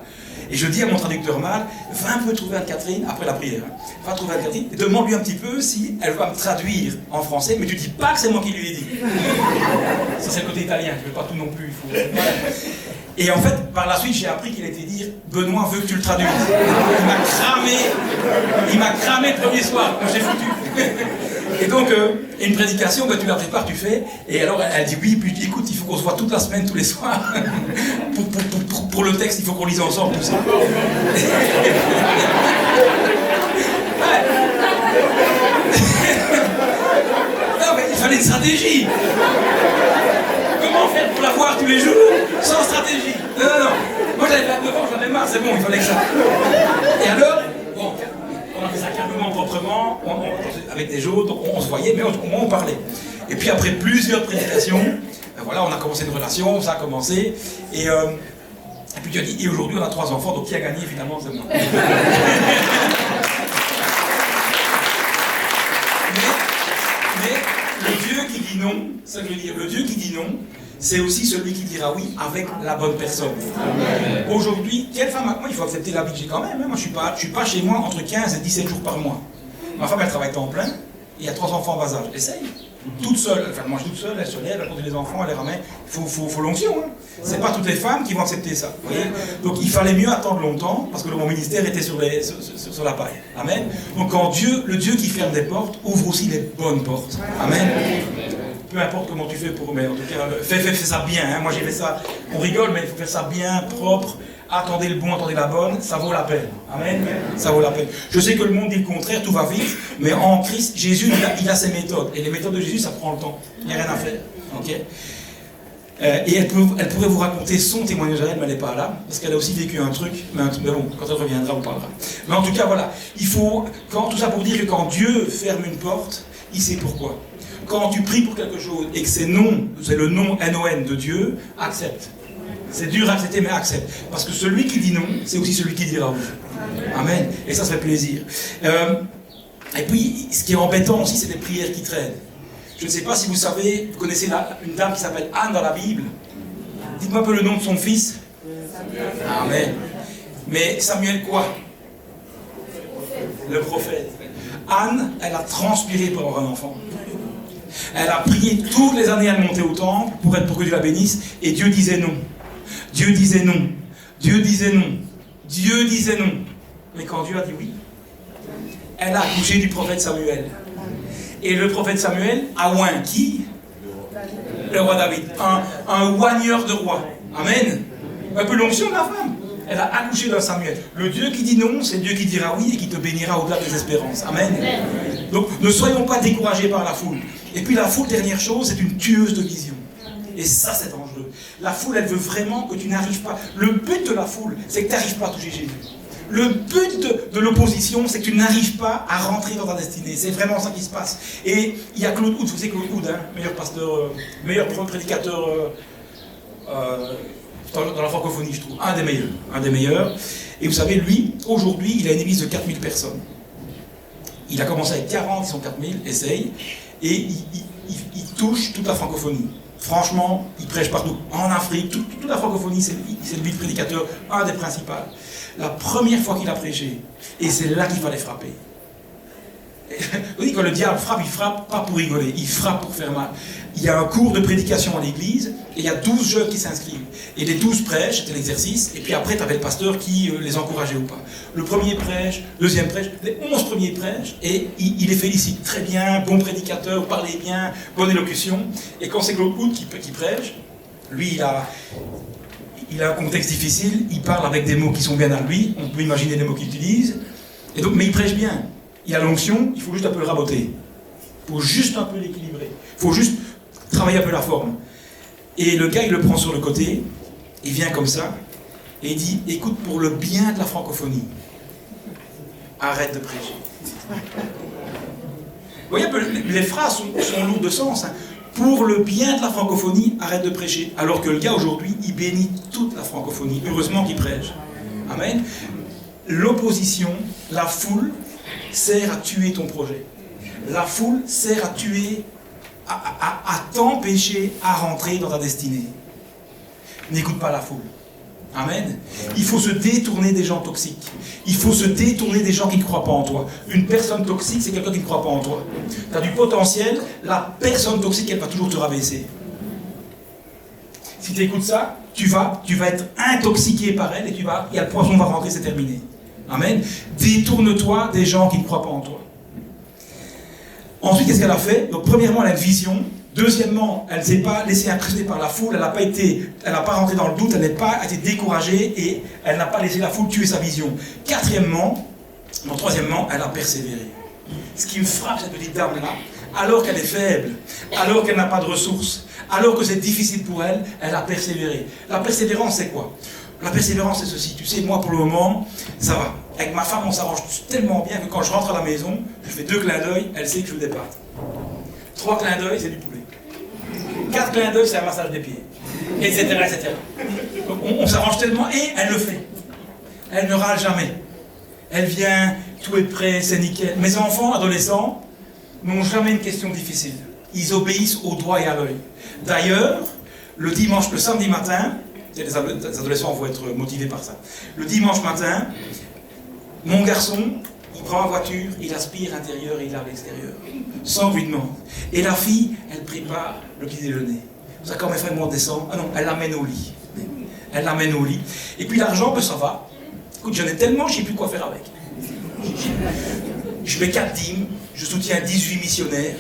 Et je dis à mon traducteur mâle, va un peu trouver Anne-Catherine, après la prière, va trouver Anne-Catherine, et demande-lui un petit peu si elle va me traduire en français, mais tu dis pas que c'est moi qui lui ai dit. Ça, c'est le côté italien, je ne veux pas tout non plus. Et en fait, par la suite, j'ai appris qu'il était dire, Benoît veut que tu le traduises. Il m'a cramé le premier soir, moi j'ai foutu. Et donc, une prédication, tu la prépares, tu fais, et alors elle dit oui, puis je dis écoute, il faut qu'on se voit toute la semaine, tous les soirs. Pour le texte, il faut qu'on lise ensemble, tout ça. Non, mais il fallait une stratégie. Comment faire pour la voir tous les jours sans stratégie? Non. Moi j'avais 29 ans, j'en avais marre, c'est bon, il fallait que ça. Et alors, bon, on a fait ça calmement, proprement, avec des autres, on se voyait, mais au moins on parlait. Et puis après plusieurs prédications, voilà, on a commencé une relation, ça a commencé, et puis tu as dit, et aujourd'hui on a 3 enfants, donc qui a gagné finalement, c'est moi. mais le Dieu qui dit non, ça veut dire, le Dieu qui dit non, c'est aussi celui qui dira oui avec la bonne personne. Aujourd'hui, quelle femme, moi il faut accepter la vie que j'ai quand même, hein. Moi je suis pas chez moi entre 15 et 17 jours par mois. Ma femme elle travaille temps plein, et il y a 3 enfants en bas âge, essaye. Toute seule, enfin elle mange toute seule, elle se lève, elle conduit les enfants, elle les ramène, il faut l'onction. Hein. C'est pas toutes les femmes qui vont accepter ça. Vous voyez. Donc il fallait mieux attendre longtemps, parce que mon ministère était sur la paille. Amen. Donc quand le Dieu qui ferme des portes, ouvre aussi les bonnes portes. Amen. Peu importe comment tu fais pour, mais en tout cas, fais ça bien. Hein. Moi j'ai fait ça, on rigole, mais il faut faire ça bien, propre. Attendez le bon, attendez la bonne, ça vaut la peine. Amen. Ça vaut la peine. Je sais que le monde dit le contraire, tout va vite, mais en Christ, Jésus, il a ses méthodes. Et les méthodes de Jésus, ça prend le temps. Il n'y a rien à faire. Okay. Et elle pourrait vous raconter son témoignage à elle, mais elle n'est pas là, parce qu'elle a aussi vécu un truc, mais bon, quand elle reviendra, on parlera. Mais en tout cas, voilà. Tout ça pour dire que quand Dieu ferme une porte, il sait pourquoi. Quand tu pries pour quelque chose et que c'est le nom N-O-N de Dieu, accepte. C'est dur à accepter, mais accepte. Parce que celui qui dit non, c'est aussi celui qui dira oui. Amen. Et ça fait plaisir. Et puis, ce qui est embêtant aussi, c'est les prières qui traînent. Je ne sais pas si vous savez, vous connaissez une dame qui s'appelle Anne dans la Bible. Dites-moi un peu le nom de son fils. Amen. Mais Samuel quoi? Le prophète. Anne, elle a transpiré pour avoir un enfant. Elle a prié toutes les années, elle montait au temple pour que Dieu la bénisse, et Dieu disait non. Dieu disait non. Dieu disait non. Dieu disait non. Mais quand Dieu a dit oui, elle a accouché du prophète Samuel. Et le prophète Samuel a oint qui? Le roi David. Un oigneur de roi. Amen. Un peu l'onction de la femme. Elle a accouché d'un Samuel. Le Dieu qui dit non, c'est Dieu qui dira oui et qui te bénira au-delà des espérances. Amen. Donc ne soyons pas découragés par la foule. Et puis la foule, dernière chose, c'est une tueuse de vision. Et ça, c'est dangereux. La foule, elle veut vraiment que tu n'arrives pas. Le but de la foule, c'est que tu n'arrives pas à toucher Jésus. Le but de l'opposition, c'est que tu n'arrives pas à rentrer dans ta destinée. C'est vraiment ça qui se passe. Et il y a Claude Houd, vous savez Claude Houd, hein, meilleur pasteur, meilleur prédicateur dans la francophonie, je trouve. Un des meilleurs. Et vous savez, lui, aujourd'hui, il a une église de 4000 personnes. Il a commencé avec 40, ils sont 4000, essaye, et il touche toute la francophonie. Franchement, il prêche partout. En Afrique, toute la francophonie, c'est lui le prédicateur, un des principaux. La première fois qu'il a prêché, et c'est là qu'il fallait frapper. Vous dites, quand le diable frappe, il frappe pas pour rigoler, il frappe pour faire mal. Il y a un cours de prédication à l'église, et il y a 12 jeunes qui s'inscrivent. Et les 12 prêchent, c'était l'exercice, et puis après, tu avais le pasteur qui les encourageait ou pas. Le premier prêche, deuxième prêche, les 11 premiers prêchent, et il les félicite. Très bien, bon prédicateur, parlez bien, bonne élocution. Et quand c'est Claude Houd qui prêche, lui, il a un contexte difficile, il parle avec des mots qui sont bien à lui, on peut imaginer les mots qu'il utilise, et donc, mais il prêche bien. Il a l'onction, il faut juste un peu le raboter. Il faut juste un peu l'équilibrer. Il faut juste travailler un peu la forme. Et le gars, il le prend sur le côté, il vient comme ça, et il dit, écoute, pour le bien de la francophonie, arrête de prêcher. Vous voyez un peu, les phrases sont lourdes de sens. Hein. Pour le bien de la francophonie, arrête de prêcher. Alors que le gars, aujourd'hui, il bénit toute la francophonie. Heureusement qu'il prêche. Amen. L'opposition, la foule, sert à tuer ton projet. La foule sert à tuer, à t'empêcher à rentrer dans ta destinée. N'écoute pas la foule. Amen. Il faut se détourner des gens toxiques. Il faut se détourner des gens qui ne croient pas en toi. Une personne toxique, c'est quelqu'un qui ne croit pas en toi. Tu as du potentiel, la personne toxique, elle va toujours te rabaisser. Si tu écoutes ça, tu vas être intoxiqué par elle et le poisson va rentrer, c'est terminé. Amen. Détourne-toi des gens qui ne croient pas en toi. Ensuite, qu'est-ce qu'elle a fait? Donc, premièrement, elle a une vision. Deuxièmement, elle ne s'est pas laissée impressionner par la foule. Elle n'a pas rentré dans le doute. Elle n'a pas été découragée et elle n'a pas laissé la foule tuer sa vision. Troisièmement, elle a persévéré. Ce qui me frappe, cette petite dame-là, alors qu'elle est faible, alors qu'elle n'a pas de ressources, alors que c'est difficile pour elle, elle a persévéré. La persévérance, c'est quoi? La persévérance, c'est ceci. Tu sais, moi, pour le moment, ça va. Avec ma femme, on s'arrange tellement bien que quand je rentre à la maison, je fais 2 clins d'œil, elle sait que je veux des pâtes. 3 clins d'œil, c'est du poulet. 4 clins d'œil, c'est un massage des pieds. Etc. etc. Donc, on s'arrange tellement et elle le fait. Elle ne râle jamais. Elle vient, tout est prêt, c'est nickel. Mes enfants, adolescents, n'ont jamais une question difficile. Ils obéissent au doigt et à l'œil. D'ailleurs, le samedi matin, les adolescents vont être motivés par ça. Le dimanche matin, mon garçon, il prend la voiture, il aspire l'intérieur et il lave l'extérieur. Sans lui demander. Et la fille, elle prépare le petit déjeuner. Ça, quand mes frères et moi descendent, elle l'amène au lit. Elle l'amène au lit. Et puis l'argent, ça va. Écoute, j'en ai tellement, je ne sais plus quoi faire avec. Je mets 4 dîmes, je soutiens 18 missionnaires.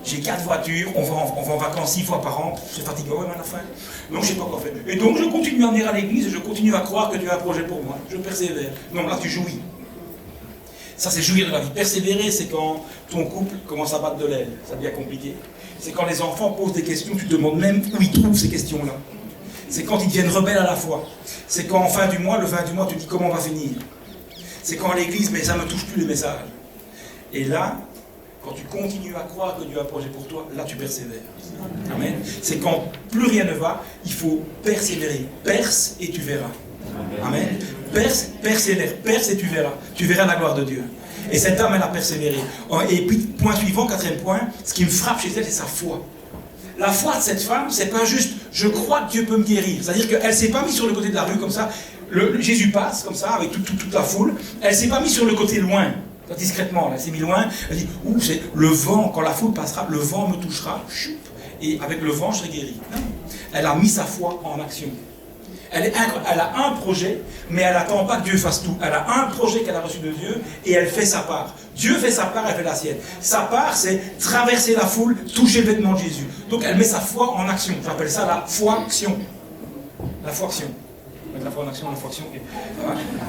J'ai 4 voitures, on va en vacances 6 fois par an, c'est fatigant même à la fin. Donc je ne sais pas quoi faire. Et donc je continue à venir à l'église et je continue à croire que Dieu a un projet pour moi. Je persévère. Non, là tu jouis. Ça c'est jouir de la vie. Persévérer, c'est quand ton couple commence à battre de l'aile. Ça devient compliqué. C'est quand les enfants posent des questions, tu te demandes même où ils trouvent ces questions-là. C'est quand ils deviennent rebelles à la foi. C'est quand en fin du mois, le 20 du mois, tu te dis comment on va finir. C'est quand à l'église, mais ça ne me touche plus les messages. Et là, quand tu continues à croire que Dieu a un projet pour toi, là tu persévères. Amen. C'est quand plus rien ne va, il faut persévérer. Perce et tu verras. Amen. Persévère, perce et tu verras. Tu verras la gloire de Dieu. Et cette dame, elle a persévéré. Et puis, point suivant, 4e point, ce qui me frappe chez elle, c'est sa foi. La foi de cette femme, c'est pas juste « je crois que Dieu peut me guérir ». C'est-à-dire qu'elle ne s'est pas mise sur le côté de la rue comme ça. Jésus passe comme ça, avec toute la foule. Elle ne s'est pas mise sur le côté loin. Discrètement, là, elle s'est mise loin, elle dit, c'est le vent, quand la foule passera, le vent me touchera, et avec le vent, je serai guéri. Non. Elle a mis sa foi en action. Elle a un projet, mais elle n'attend pas que Dieu fasse tout. Elle a un projet qu'elle a reçu de Dieu, et elle fait sa part. Dieu fait sa part, elle fait la sienne. Sa part, c'est traverser la foule, toucher le vêtement de Jésus. Donc elle met sa foi en action. J'appelle ça la foi-action. La foi-action. Mettre la foi en action, la foi-action. Okay.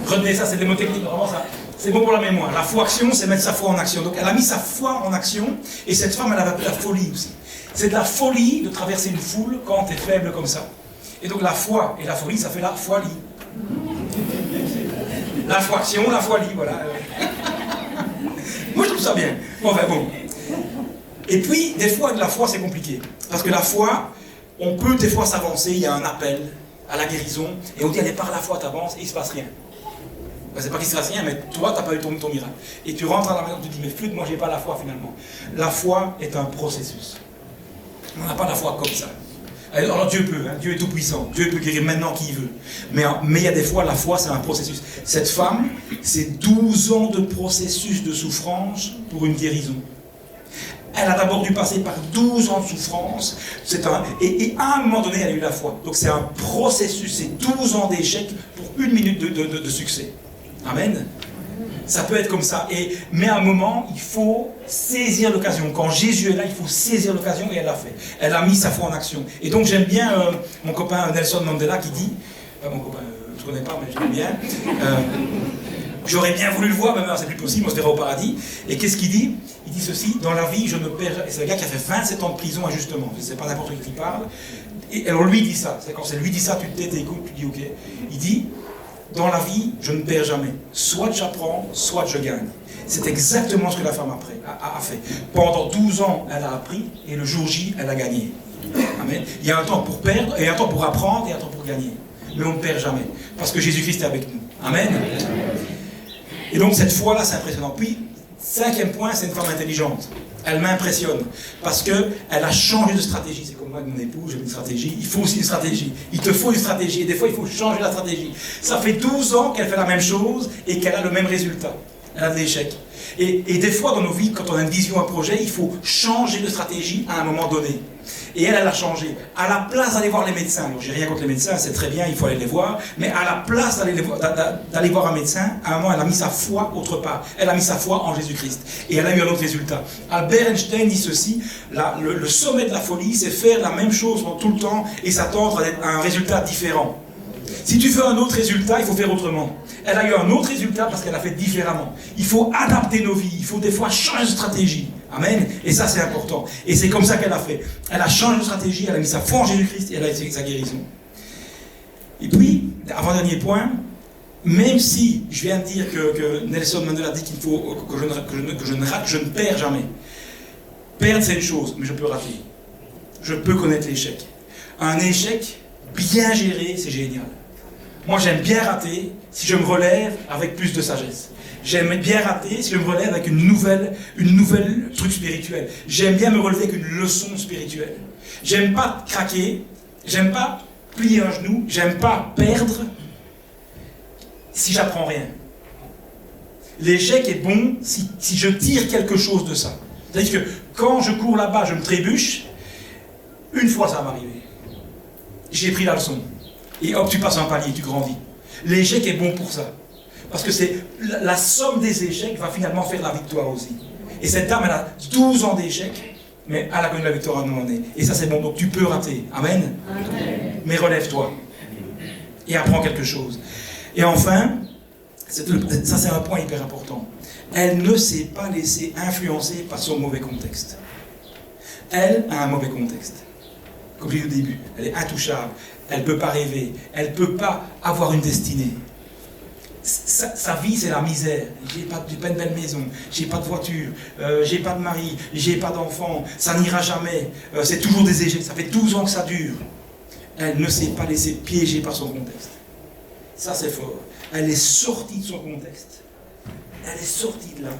Retenez ça, c'est des mots techniques, vraiment ça. C'est bon pour la mémoire. La foi-action, c'est mettre sa foi en action. Donc elle a mis sa foi en action, et cette femme, elle avait la folie aussi. C'est de la folie de traverser une foule quand tu es faible comme ça. Et donc la foi et la folie, ça fait la folie. La foi action, la foi libre, voilà. Moi, je trouve ça bien. Enfin bon. Et puis, des fois, avec la foi, c'est compliqué. Parce que la foi, on peut des fois s'avancer, il y a un appel à la guérison, et on dit, allez, par la foi, t'avances, et il ne se passe rien. Ben, c'est pas qu'il ne se passe rien, mais toi, tu n'as pas eu ton miracle. Et tu rentres à la maison, tu te dis, mais flûte, moi, j'ai pas la foi, finalement. La foi est un processus. On n'a pas la foi comme ça. Alors Dieu peut, hein, Dieu est tout puissant, Dieu peut guérir maintenant qui veut. Mais il y a des fois, la foi, c'est un processus. Cette femme, c'est 12 ans de processus de souffrance pour une guérison. Elle a d'abord dû passer par 12 ans de souffrance, et à un moment donné, elle a eu la foi. Donc c'est un processus, c'est 12 ans d'échec pour 1 minute de succès. Amen. Ça peut être comme ça. Mais à un moment, il faut saisir l'occasion. Quand Jésus est là, il faut saisir l'occasion, et elle l'a fait. Elle a mis sa foi en action. Et donc j'aime bien mon copain Nelson Mandela qui dit, mon copain, je ne connais pas, mais j'aime bien, j'aurais bien voulu le voir, mais maintenant c'est plus possible, on se verra au paradis. Et qu'est-ce qu'il dit? Il dit ceci, dans la vie, je ne perds... C'est un gars qui a fait 27 ans de prison injustement, c'est pas n'importe qui parle. Et alors lui dit ça, c'est quand c'est lui dit ça, tu te tais, t'écoutes, tu dis ok. Il dit, dans la vie, je ne perds jamais. Soit j'apprends, soit je gagne. C'est exactement ce que la femme a fait. Pendant 12 ans, elle a appris, et le jour J, elle a gagné. Amen. Il y a un temps pour perdre, et un temps pour apprendre, et un temps pour gagner. Mais on ne perd jamais, parce que Jésus-Christ est avec nous. Amen. Et donc cette foi-là, c'est impressionnant. Puis, 5e point, c'est une femme intelligente. Elle m'impressionne, parce qu'elle a changé de stratégie. C'est comme moi avec mon épouse, j'ai une stratégie. Il faut aussi une stratégie. Il te faut une stratégie, et des fois, il faut changer la stratégie. Ça fait 12 ans qu'elle fait la même chose, et qu'elle a le même résultat. Elle a des échecs. Et des fois, dans nos vies, quand on a une vision, un projet, il faut changer de stratégie à un moment donné. Et elle a changé. À la place d'aller voir les médecins, alors j'ai rien contre les médecins, c'est très bien, il faut aller les voir, mais à la place d'aller voir un médecin, à un moment, elle a mis sa foi autre part. Elle a mis sa foi en Jésus-Christ. Et elle a eu un autre résultat. Albert Einstein dit ceci, le sommet de la folie, c'est faire la même chose tout le temps et s'attendre à un résultat différent. Si tu veux un autre résultat, il faut faire autrement. Elle a eu un autre résultat parce qu'elle a fait différemment. Il faut adapter nos vies, il faut des fois changer de stratégie. Amen. Et ça, c'est important. Et c'est comme ça qu'elle a fait. Elle a changé de stratégie, elle a mis sa foi en Jésus-Christ et elle a eu sa guérison. Et puis, avant-dernier point, même si je viens de dire que Nelson Mandela dit qu'il faut que je ne perds jamais. Perdre, c'est une chose, mais je peux rater. Je peux connaître l'échec. Un échec bien géré, c'est génial. Moi, j'aime bien rater si je me relève avec plus de sagesse. J'aime bien rater si je me relève avec une nouvelle truc spirituel. J'aime bien me relever avec une leçon spirituelle. J'aime pas craquer, j'aime pas plier un genou, j'aime pas perdre si j'apprends rien. L'échec est bon si je tire quelque chose de ça. C'est-à-dire que quand je cours là-bas, je me trébuche, une fois ça va m'arriver. J'ai pris la leçon. Et hop, tu passes un palier, tu grandis. L'échec est bon pour ça. Parce que c'est la somme des échecs va finalement faire la victoire aussi. Et cette dame, elle a 12 ans d'échecs, mais elle a connu la victoire à un moment donné. Et ça, c'est bon. Donc tu peux rater. Amen. Amen. Mais relève-toi. Et apprends quelque chose. Et enfin, ça c'est un point hyper important. Elle ne s'est pas laissée influencer par son mauvais contexte. Elle a un mauvais contexte. Comme je l'ai dit au début, elle est intouchable. Elle ne peut pas rêver. Elle ne peut pas avoir une destinée. Sa vie, c'est la misère. J'ai pas une belle maison, j'ai pas de voiture, j'ai pas de mari, j'ai pas d'enfant, ça n'ira jamais, c'est toujours des échecs, ça fait 12 ans que ça dure. Elle ne s'est pas laissée piéger par son contexte. Ça, c'est fort. Elle est sortie de son contexte. Elle est sortie de là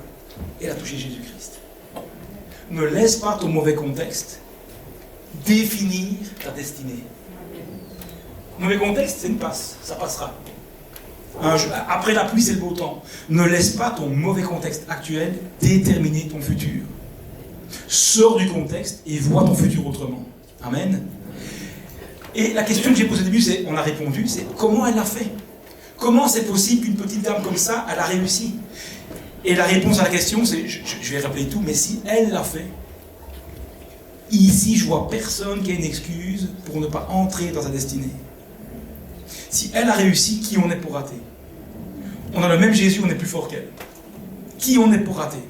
et elle a touché Jésus-Christ. Ne laisse pas ton mauvais contexte définir ta destinée. Mauvais contexte, c'est une passe, ça passera. Après la pluie, c'est le beau temps. Ne laisse pas ton mauvais contexte actuel déterminer ton futur. Sors du contexte et vois ton futur autrement. Amen. Et la question que j'ai posée au début, on a répondu, c'est comment elle l'a fait? Comment c'est possible qu'une petite dame comme ça, elle a réussi? Et la réponse à la question, c'est, je vais rappeler tout, mais si elle l'a fait, ici, je vois personne qui a une excuse pour ne pas entrer dans sa destinée. Si elle a réussi, qui on est pour rater? On a le même Jésus, on est plus fort qu'elle. Qui on est pour rater?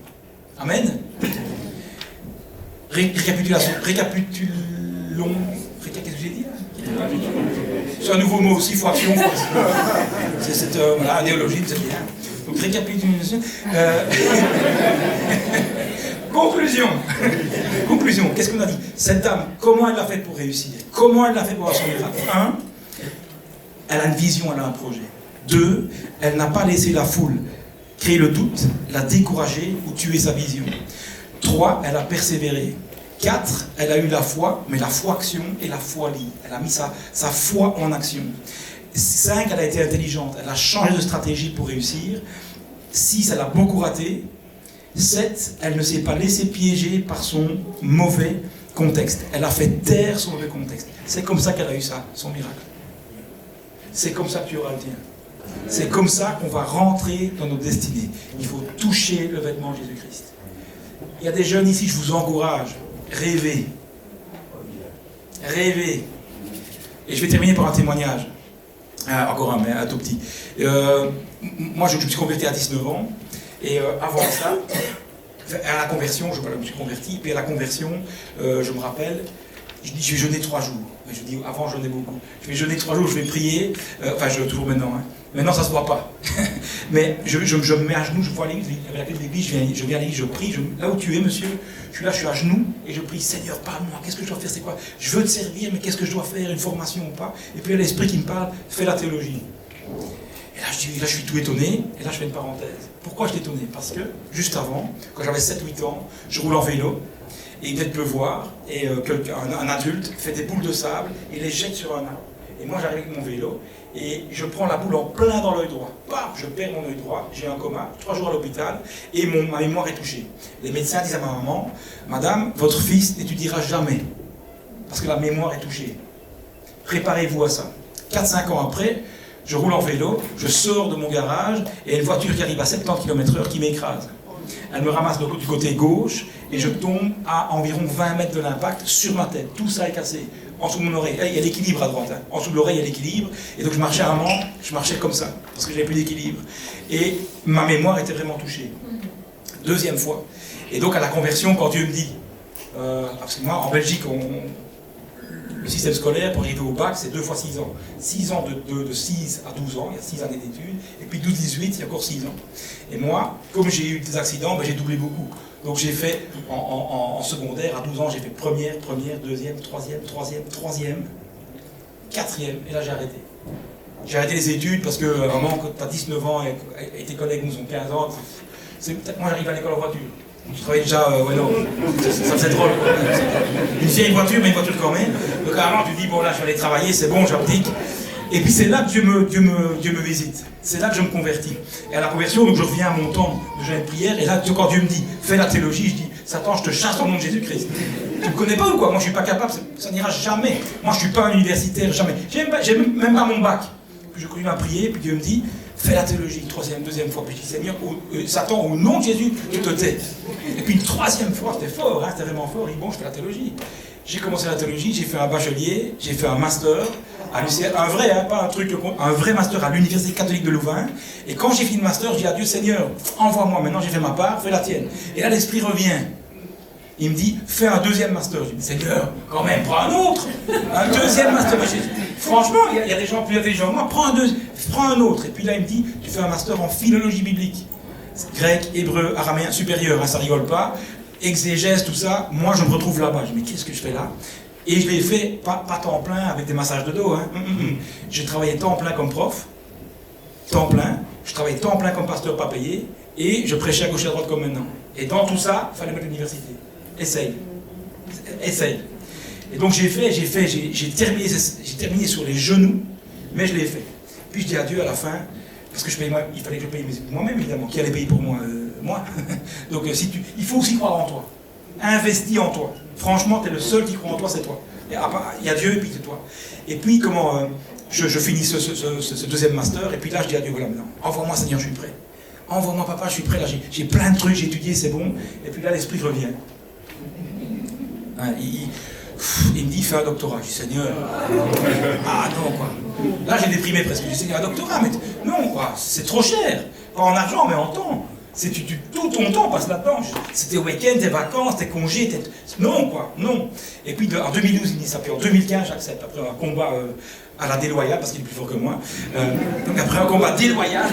Amen. Récapitulons. Qu'est-ce que j'ai dit là? C'est un nouveau mot aussi, faut action. C'est voilà, un néologisme, c'est bien. Donc récapitulation. Conclusion. Conclusion. Qu'est-ce qu'on a dit? Cette dame, comment elle l'a fait pour réussir? Comment elle l'a fait pour avoir son miracle? 1, elle a une vision, elle a un projet. 2, elle n'a pas laissé la foule créer le doute, la décourager ou tuer sa vision. 3, elle a persévéré. 4, elle a eu la foi, mais la foi-action et la foi-lie. Elle a mis sa foi en action. 5, elle a été intelligente, elle a changé de stratégie pour réussir. 6, elle a beaucoup raté. 7, elle ne s'est pas laissée piéger par son mauvais contexte. Elle a fait taire son mauvais contexte. C'est comme ça qu'elle a eu ça, son miracle. C'est comme ça que tu auras le tien. C'est comme ça qu'on va rentrer dans notre destinée. Il faut toucher le vêtement de Jésus-Christ. Il y a des jeunes ici, je vous encourage. Rêvez. Rêvez. Et je vais terminer par un témoignage. Encore un, mais un tout petit. Moi, je me suis converti à 19 ans. Et avant ça, à la conversion, je me suis converti. Puis à la conversion, je me rappelle, je dis, je vais jeûner 3 jours. Je dis, avant, je jeûnais beaucoup. Je vais jeûner 3 jours, je vais prier. Enfin, toujours maintenant. Hein. Maintenant, ça ne se voit pas. Mais je me mets à genoux, je vois l'église, avec la clé de l'église, je viens à l'église, je prie. Là où tu es, monsieur, je suis là, je suis à genoux, et je prie, Seigneur, parle-moi, qu'est-ce que je dois faire, c'est quoi? Je veux te servir, mais qu'est-ce que je dois faire, une formation ou pas? Et puis il y a l'esprit qui me parle, fais la théologie. Et là, je suis tout étonné, et là, je fais une parenthèse. Pourquoi je suis étonné? Parce que, juste avant, quand j'avais 7-8 ans, je roule en vélo, et il venait de pleuvoir, et un adulte fait des boules de sable, et les jette sur un arbre. Et moi, j'arrive avec mon vélo, et je prends la boule en plein dans l'œil droit. Paf, je perds mon œil droit, j'ai un coma, 3 jours à l'hôpital, et ma mémoire est touchée. Les médecins disent à ma maman, Madame, votre fils n'étudiera jamais, parce que la mémoire est touchée. Préparez-vous à ça. 4-5 ans après, je roule en vélo, je sors de mon garage, et il y a une voiture qui arrive à 70 km/h qui m'écrase. Elle me ramasse du côté gauche, et je tombe à environ 20 mètres de l'impact sur ma tête. Tout ça est cassé. En dessous de mon oreille, il y a l'équilibre à droite. Hein. En dessous de l'oreille, il y a l'équilibre. Et donc je marchais à un moment, je marchais comme ça, parce que j'avais plus d'équilibre. Et ma mémoire était vraiment touchée. 2e fois. Et donc à la conversion, quand Dieu me dit, parce que moi, en Belgique, le système scolaire, pour arriver au bac, c'est 2 fois 6 ans. 6 ans de 6 à 12 ans, il y a 6 années d'études. Et puis 12-18, il y a encore 6 ans. Et moi, comme j'ai eu des accidents, j'ai doublé beaucoup. Donc j'ai fait, en secondaire, à 12 ans, j'ai fait première, 2e, 3e, 4e, et là j'ai arrêté. J'ai arrêté les études parce que, vraiment, quand tu as 19 ans et tes collègues nous ont 15 ans, moi j'arrive à l'école en voiture. Je travaillais déjà, ça faisait drôle. Quoi. Une vieille voiture, mais une voiture quand même. Donc alors tu dis, bon là je vais aller travailler, c'est bon, j'abdique. Et puis c'est là que Dieu me visite. C'est là que je me convertis. Et à la conversion, donc je reviens à mon temps de jeûne et de prière. Et là, quand Dieu me dit, fais la théologie, je dis, Satan, je te chasse au nom de Jésus-Christ. Tu me connais pas ou quoi? Moi je suis pas capable, ça n'ira jamais. Moi je suis pas un universitaire, jamais. J'ai même pas mon bac. Puis je continue à prier, puis Dieu me dit, fais la théologie, 3e, 2e fois. Puis je dis, Seigneur, Satan, au nom de Jésus, je te tais. Et puis une 3e fois, c'était fort, hein, c'était vraiment fort. Il dit, bon, je fais la théologie. J'ai commencé la théologie, j'ai fait un bachelier, j'ai fait un master, à l'UCL, un vrai, hein, pas un truc, un vrai master à l'Université catholique de Louvain. Et quand j'ai fini le master, je dis à Dieu, Seigneur, envoie-moi, maintenant j'ai fait ma part, fais la tienne. Et là, l'Esprit revient. Il me dit, fais un 2e master. Je dis, Seigneur, quand même, prends un autre. Un 2e master. Franchement, il y a des gens plus intelligents que moi, prends un autre. Et puis là, il me dit, tu fais un master en philologie biblique. Grec, hébreu, araméen, supérieur, hein, ça rigole pas. Exégèse, tout ça. Moi, je me retrouve là-bas. Je dis, mais qu'est-ce que je fais là? Et je l'ai fait, pas temps plein, avec des massages de dos. Hein. J'ai travaillé temps plein comme prof. Temps plein. Je travaillais temps plein comme pasteur pas payé. Et je prêchais à gauche et à droite comme maintenant. Et dans tout ça, il fallait mettre l'université. Essaye. Et donc j'ai terminé sur les genoux, mais je l'ai fait. Puis je dis à Dieu à la fin, parce que il fallait que je paye moi-même évidemment, qui allait payer pour moi, moi. Donc il faut aussi croire en toi. Investis en toi. Franchement, tu es le seul qui croit en toi, c'est toi. Il y a Dieu et puis c'est toi. Et puis je finis ce 2e master, et puis là je dis à Dieu, voilà maintenant, envoie-moi Seigneur, je suis prêt. Envoie-moi papa, je suis prêt, là j'ai plein de trucs, j'ai étudié, c'est bon. Et puis là l'esprit revient. Hein, il me dit, fais un doctorat. Je dis, Seigneur, ah non, quoi. Là, j'ai déprimé presque. Je dis, Seigneur, un doctorat, mais non, quoi, c'est trop cher. Pas en argent, mais en temps. Tout ton temps passe là-dedans. C'était week-end, tes vacances, tes congés, non quoi, non. Et puis en 2012, il dit ça, puis en 2015, j'accepte, après un combat à la déloyale, parce qu'il est plus fort que moi. Donc après un combat déloyal,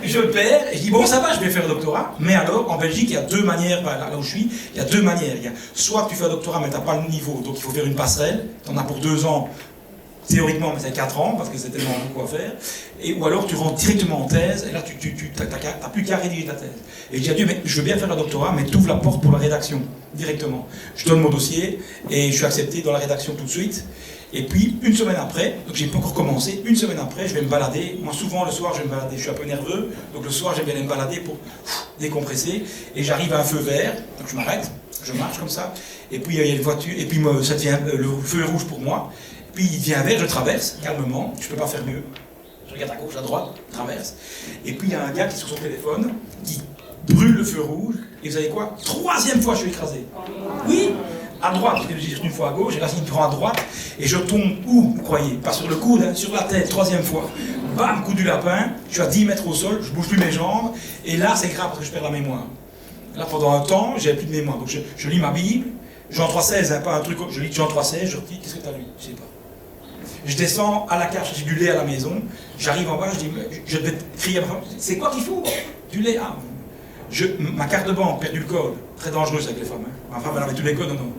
je perds, et je dis bon ça va, je vais faire un doctorat, mais alors en Belgique, il y a deux manières, là où je suis, il y a deux manières. Il y a, soit tu fais un doctorat, mais tu n'as pas le niveau, donc il faut faire une passerelle, tu en as pour 2 ans, théoriquement, mais c'est 4 ans, parce que c'est tellement beaucoup à faire. Ou alors tu rentres directement en thèse, et là tu n'as plus qu'à rédiger ta thèse. Et je dis à Dieu, mais je veux bien faire un doctorat, mais tu ouvres la porte pour la rédaction, directement. Je donne mon dossier, et je suis accepté dans la rédaction tout de suite. Et puis, une semaine après, donc j'ai pas encore commencé, une semaine après, je vais me balader. Moi, souvent, le soir, je vais me balader. Je suis un peu nerveux, donc le soir, j'aime bien aller me balader pour décompresser. Et j'arrive à un feu vert, donc je m'arrête, je marche comme ça. Et puis, il y a une voiture, et puis ça devient le feu est rouge pour moi. Puis il devient vert, je traverse, calmement, je peux pas faire mieux. Je regarde à gauche, à droite, je traverse. Et puis il y a un gars qui est sur son téléphone, qui brûle le feu rouge, et vous savez quoi? 3e fois je suis écrasé. Oui, à droite, j'ai une fois à gauche, et là il prend à droite, et je tombe où, vous croyez? Pas sur le coude, hein, sur la tête, 3e fois. Bam, coup du lapin, je suis à 10 mètres au sol, je bouge plus mes jambes, et là c'est grave parce que je perds la mémoire. Là pendant un temps, j'ai plus de mémoire, donc je lis ma Bible, Jean 3,16, hein, pas un truc, je lis Jean 3,16, je redis, qu'est-ce que tu as lu? Je sais pas. Je descends à la cage, j'ai du lait à la maison, j'arrive en bas, je dis, je devais crier à ma femme, c'est quoi qu'il faut? Du lait, ah. Ma carte de banque, perdu le code, très dangereuse avec les femmes. Hein. Ma femme, elle avait tous les codes, non. Donc,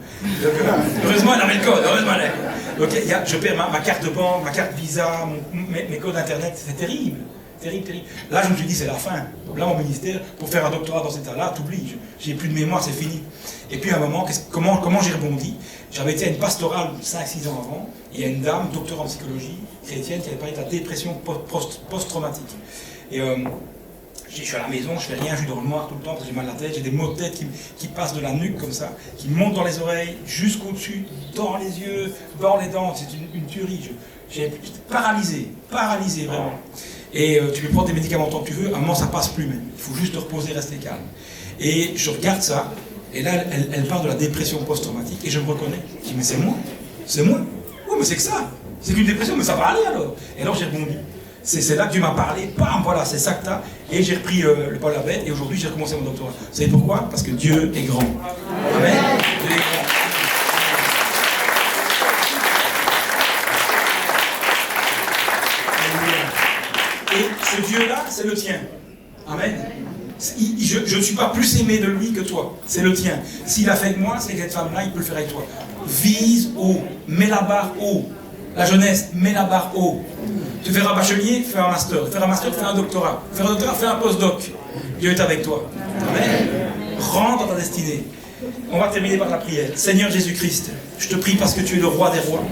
heureusement, elle avait le code, heureusement, elle avait. Donc, je perds ma carte de banque, ma carte Visa, mes codes internet, c'est terrible. Terrible, terrible. Là, je me suis dit, c'est la fin. Donc là, mon ministère, pour faire un doctorat dans cet état-là, t'oublies, j'ai plus de mémoire, c'est fini. Et puis, à un moment, comment j'ai rebondi? J'avais été à une pastorale 5-6 ans avant, et il y a une dame, docteur en psychologie chrétienne, qui avait parlé de la dépression post-traumatique. Et je suis à la maison, je fais rien, je suis dans le noir tout le temps parce que j'ai mal à la tête, j'ai des maux de tête qui passent de la nuque comme ça, qui montent dans les oreilles, jusqu'au-dessus, dans les yeux, dans les dents, c'est une tuerie. J'ai paralysé vraiment. Et tu peux prendre des médicaments tant que tu veux, à un moment ça passe plus même. Il faut juste te reposer, rester calme. Et je regarde ça, et là elle parle de la dépression post-traumatique, et je me reconnais. Je dis mais c'est moi. Oui mais c'est que ça. C'est qu'une dépression, mais ça va aller alors. Et alors j'ai rebondi. C'est là que Dieu m'a parlé, bam, voilà, c'est ça que t'as. Et j'ai repris le Paul la bête, et aujourd'hui j'ai recommencé mon doctorat. Vous savez pourquoi? Parce que Dieu est grand. Amen. Dieu est grand. Et ce Dieu-là, c'est le tien. Amen. Je ne suis pas plus aimé de lui que toi. C'est le tien. S'il a fait avec moi, c'est cette femme-là, il peut le faire avec toi. Vise haut. Mets la barre haut. La jeunesse, mets la barre haut. Tu feras un bachelier, fais un master. Faire un master, fais un doctorat. Faire un doctorat, fais un postdoc. Dieu est avec toi. Amen. Rentre dans ta destinée. On va terminer par la prière. Seigneur Jésus-Christ, je te prie parce que tu es le roi des rois.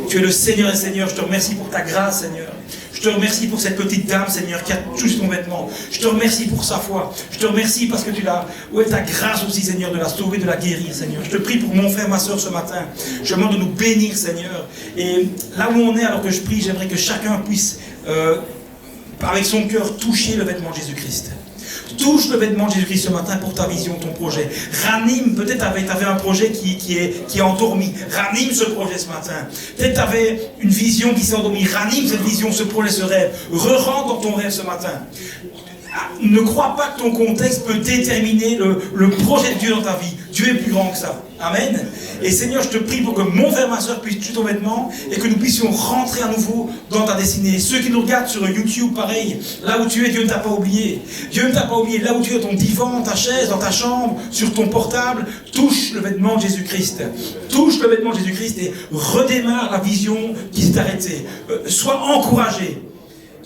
Tu es le Seigneur des seigneurs. Je te remercie pour ta grâce, Seigneur. Je te remercie pour cette petite dame, Seigneur, qui a touché ton vêtement. Je te remercie pour sa foi. Je te remercie parce que tu l'as... Ouais, ta grâce aussi, Seigneur, de la sauver, de la guérir, Seigneur. Je te prie pour mon frère, ma soeur ce matin. Je demande de nous bénir, Seigneur. Et là où on est, alors que je prie, j'aimerais que chacun puisse, avec son cœur, toucher le vêtement de Jésus-Christ. Touche le vêtement de Jésus-Christ ce matin pour ta vision, ton projet. Ranime, peut-être tu avais un projet qui est endormi. Ranime ce projet ce matin. Peut-être tu avais une vision qui s'est endormie. Ranime cette vision, ce projet, ce rêve. Re-rentre dans ton rêve ce matin. Ne crois pas que ton contexte peut déterminer le projet de Dieu dans ta vie. Dieu est plus grand que ça. Amen. Et Seigneur, je te prie pour que mon frère, ma soeur puisse toucher ton vêtement et que nous puissions rentrer à nouveau dans ta destinée. Ceux qui nous regardent sur YouTube, pareil, là où tu es, Dieu ne t'a pas oublié. Dieu ne t'a pas oublié. Là où tu es, ton divan, ta chaise, dans ta chambre, sur ton portable, touche le vêtement de Jésus-Christ. Touche le vêtement de Jésus-Christ et redémarre la vision qui s'est arrêtée. Sois encouragé.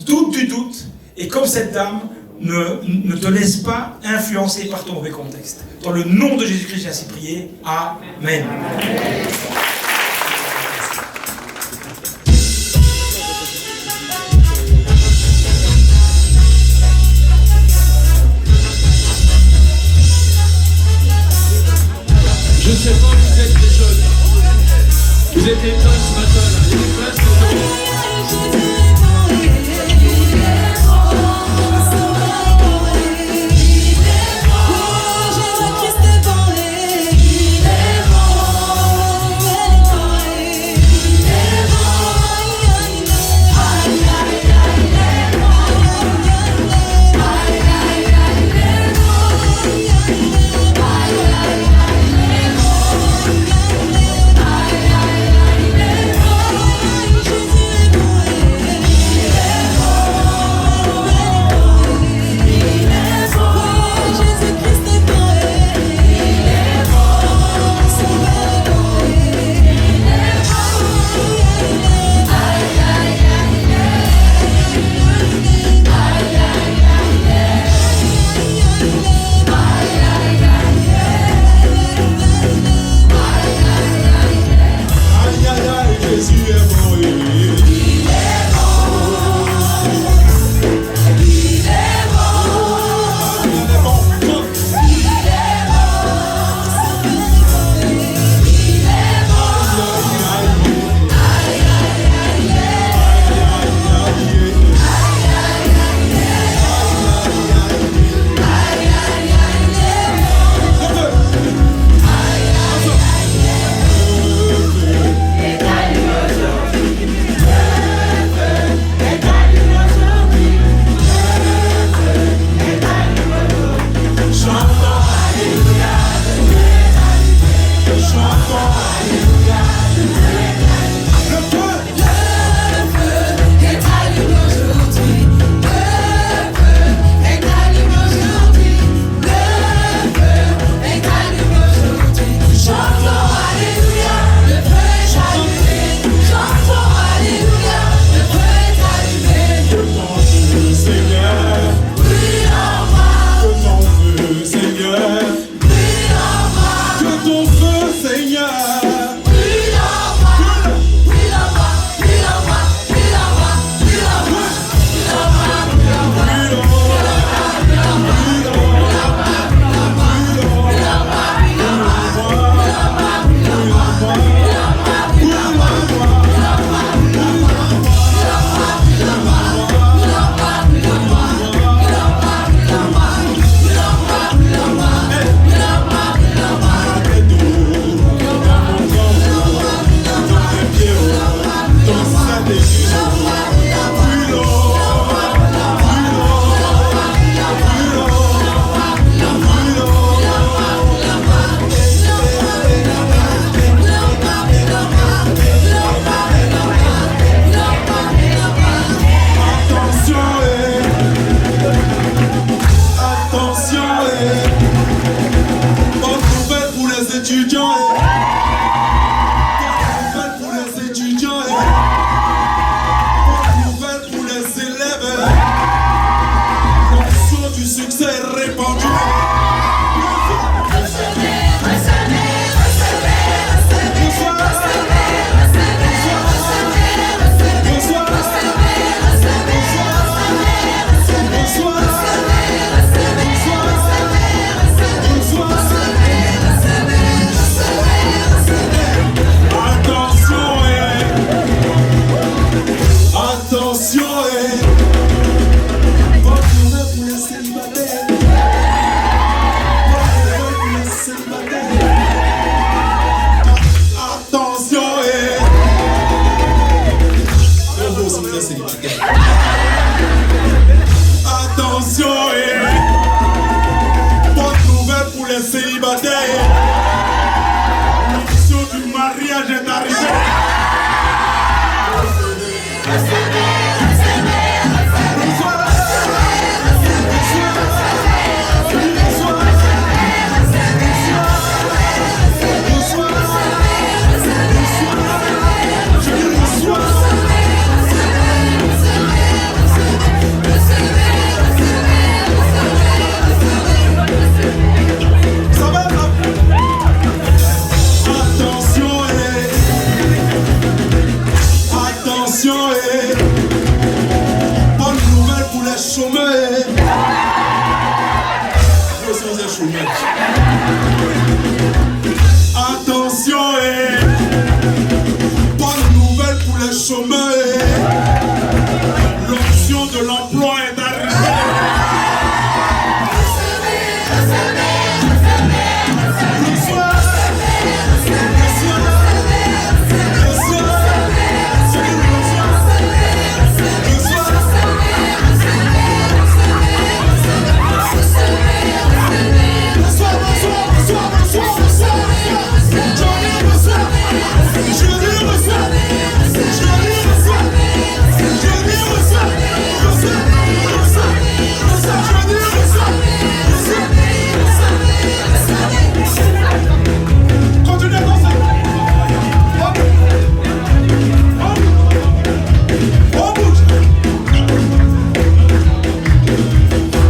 Doute du doute. Et comme cette dame, ne te laisse pas influencer par ton mauvais contexte. Dans le nom de Jésus-Christ, j'ai ainsi prié. Amen. Je ne sais pas où vous êtes les jeunes. Vous êtes éteints ce matin là. Il y a des places dedans.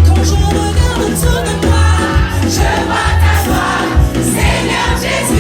Quand je regarde autour de moi, je vois ta voix, Seigneur Jésus.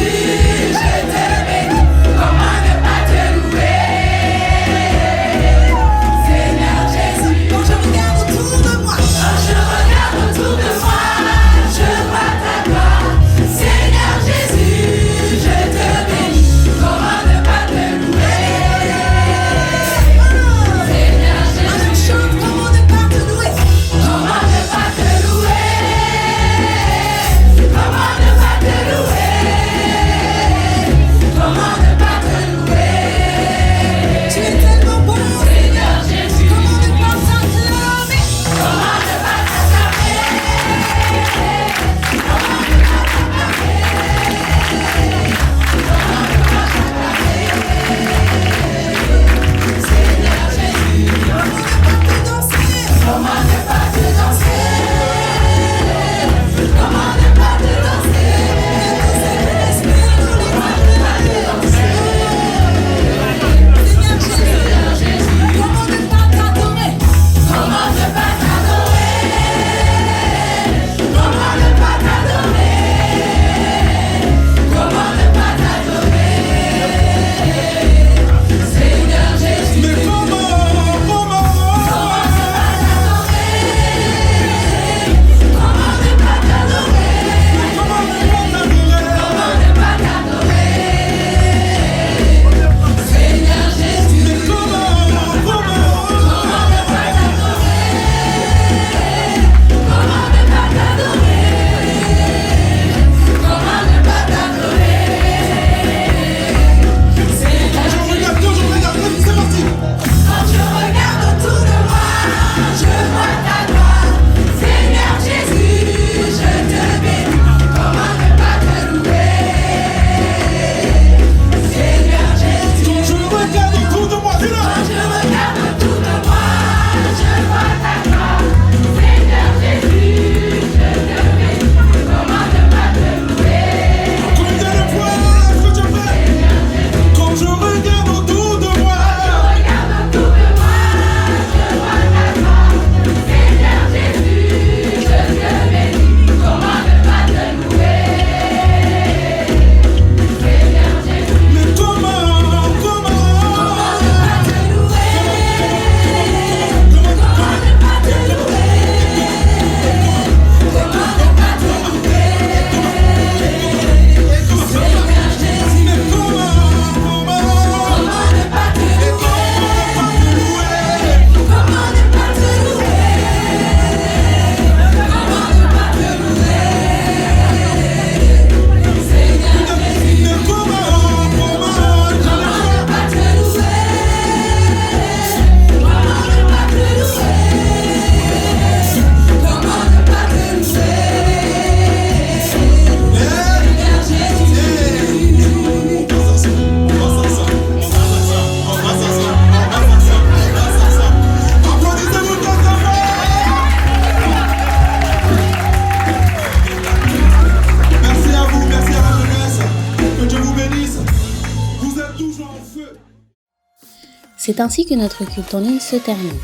C'est ainsi que notre culte en ligne se termine.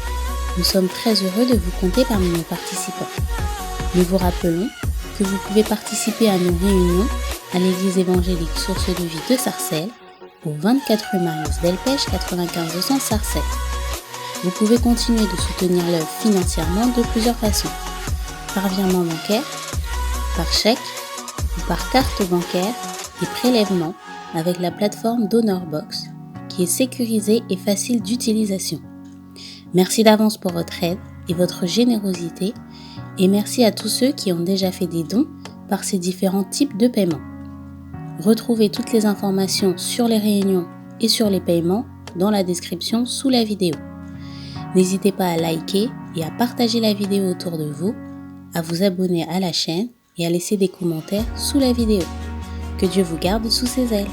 Nous sommes très heureux de vous compter parmi nos participants. Nous vous rappelons que vous pouvez participer à nos réunions à l'église évangélique Source de Vie de Sarcelles, au 24 rue Marius Delpech 95 200 Sarcelles. Vous pouvez continuer de soutenir l'œuvre financièrement de plusieurs façons. Par virement bancaire, par chèque ou par carte bancaire et prélèvement avec la plateforme DonorBox qui est sécurisée et facile d'utilisation. Merci d'avance pour votre aide et votre générosité et merci à tous ceux qui ont déjà fait des dons par ces différents types de paiements. Retrouvez toutes les informations sur les réunions et sur les paiements dans la description sous la vidéo. N'hésitez pas à liker et à partager la vidéo autour de vous, à vous abonner à la chaîne et à laisser des commentaires sous la vidéo. Que Dieu vous garde sous ses ailes.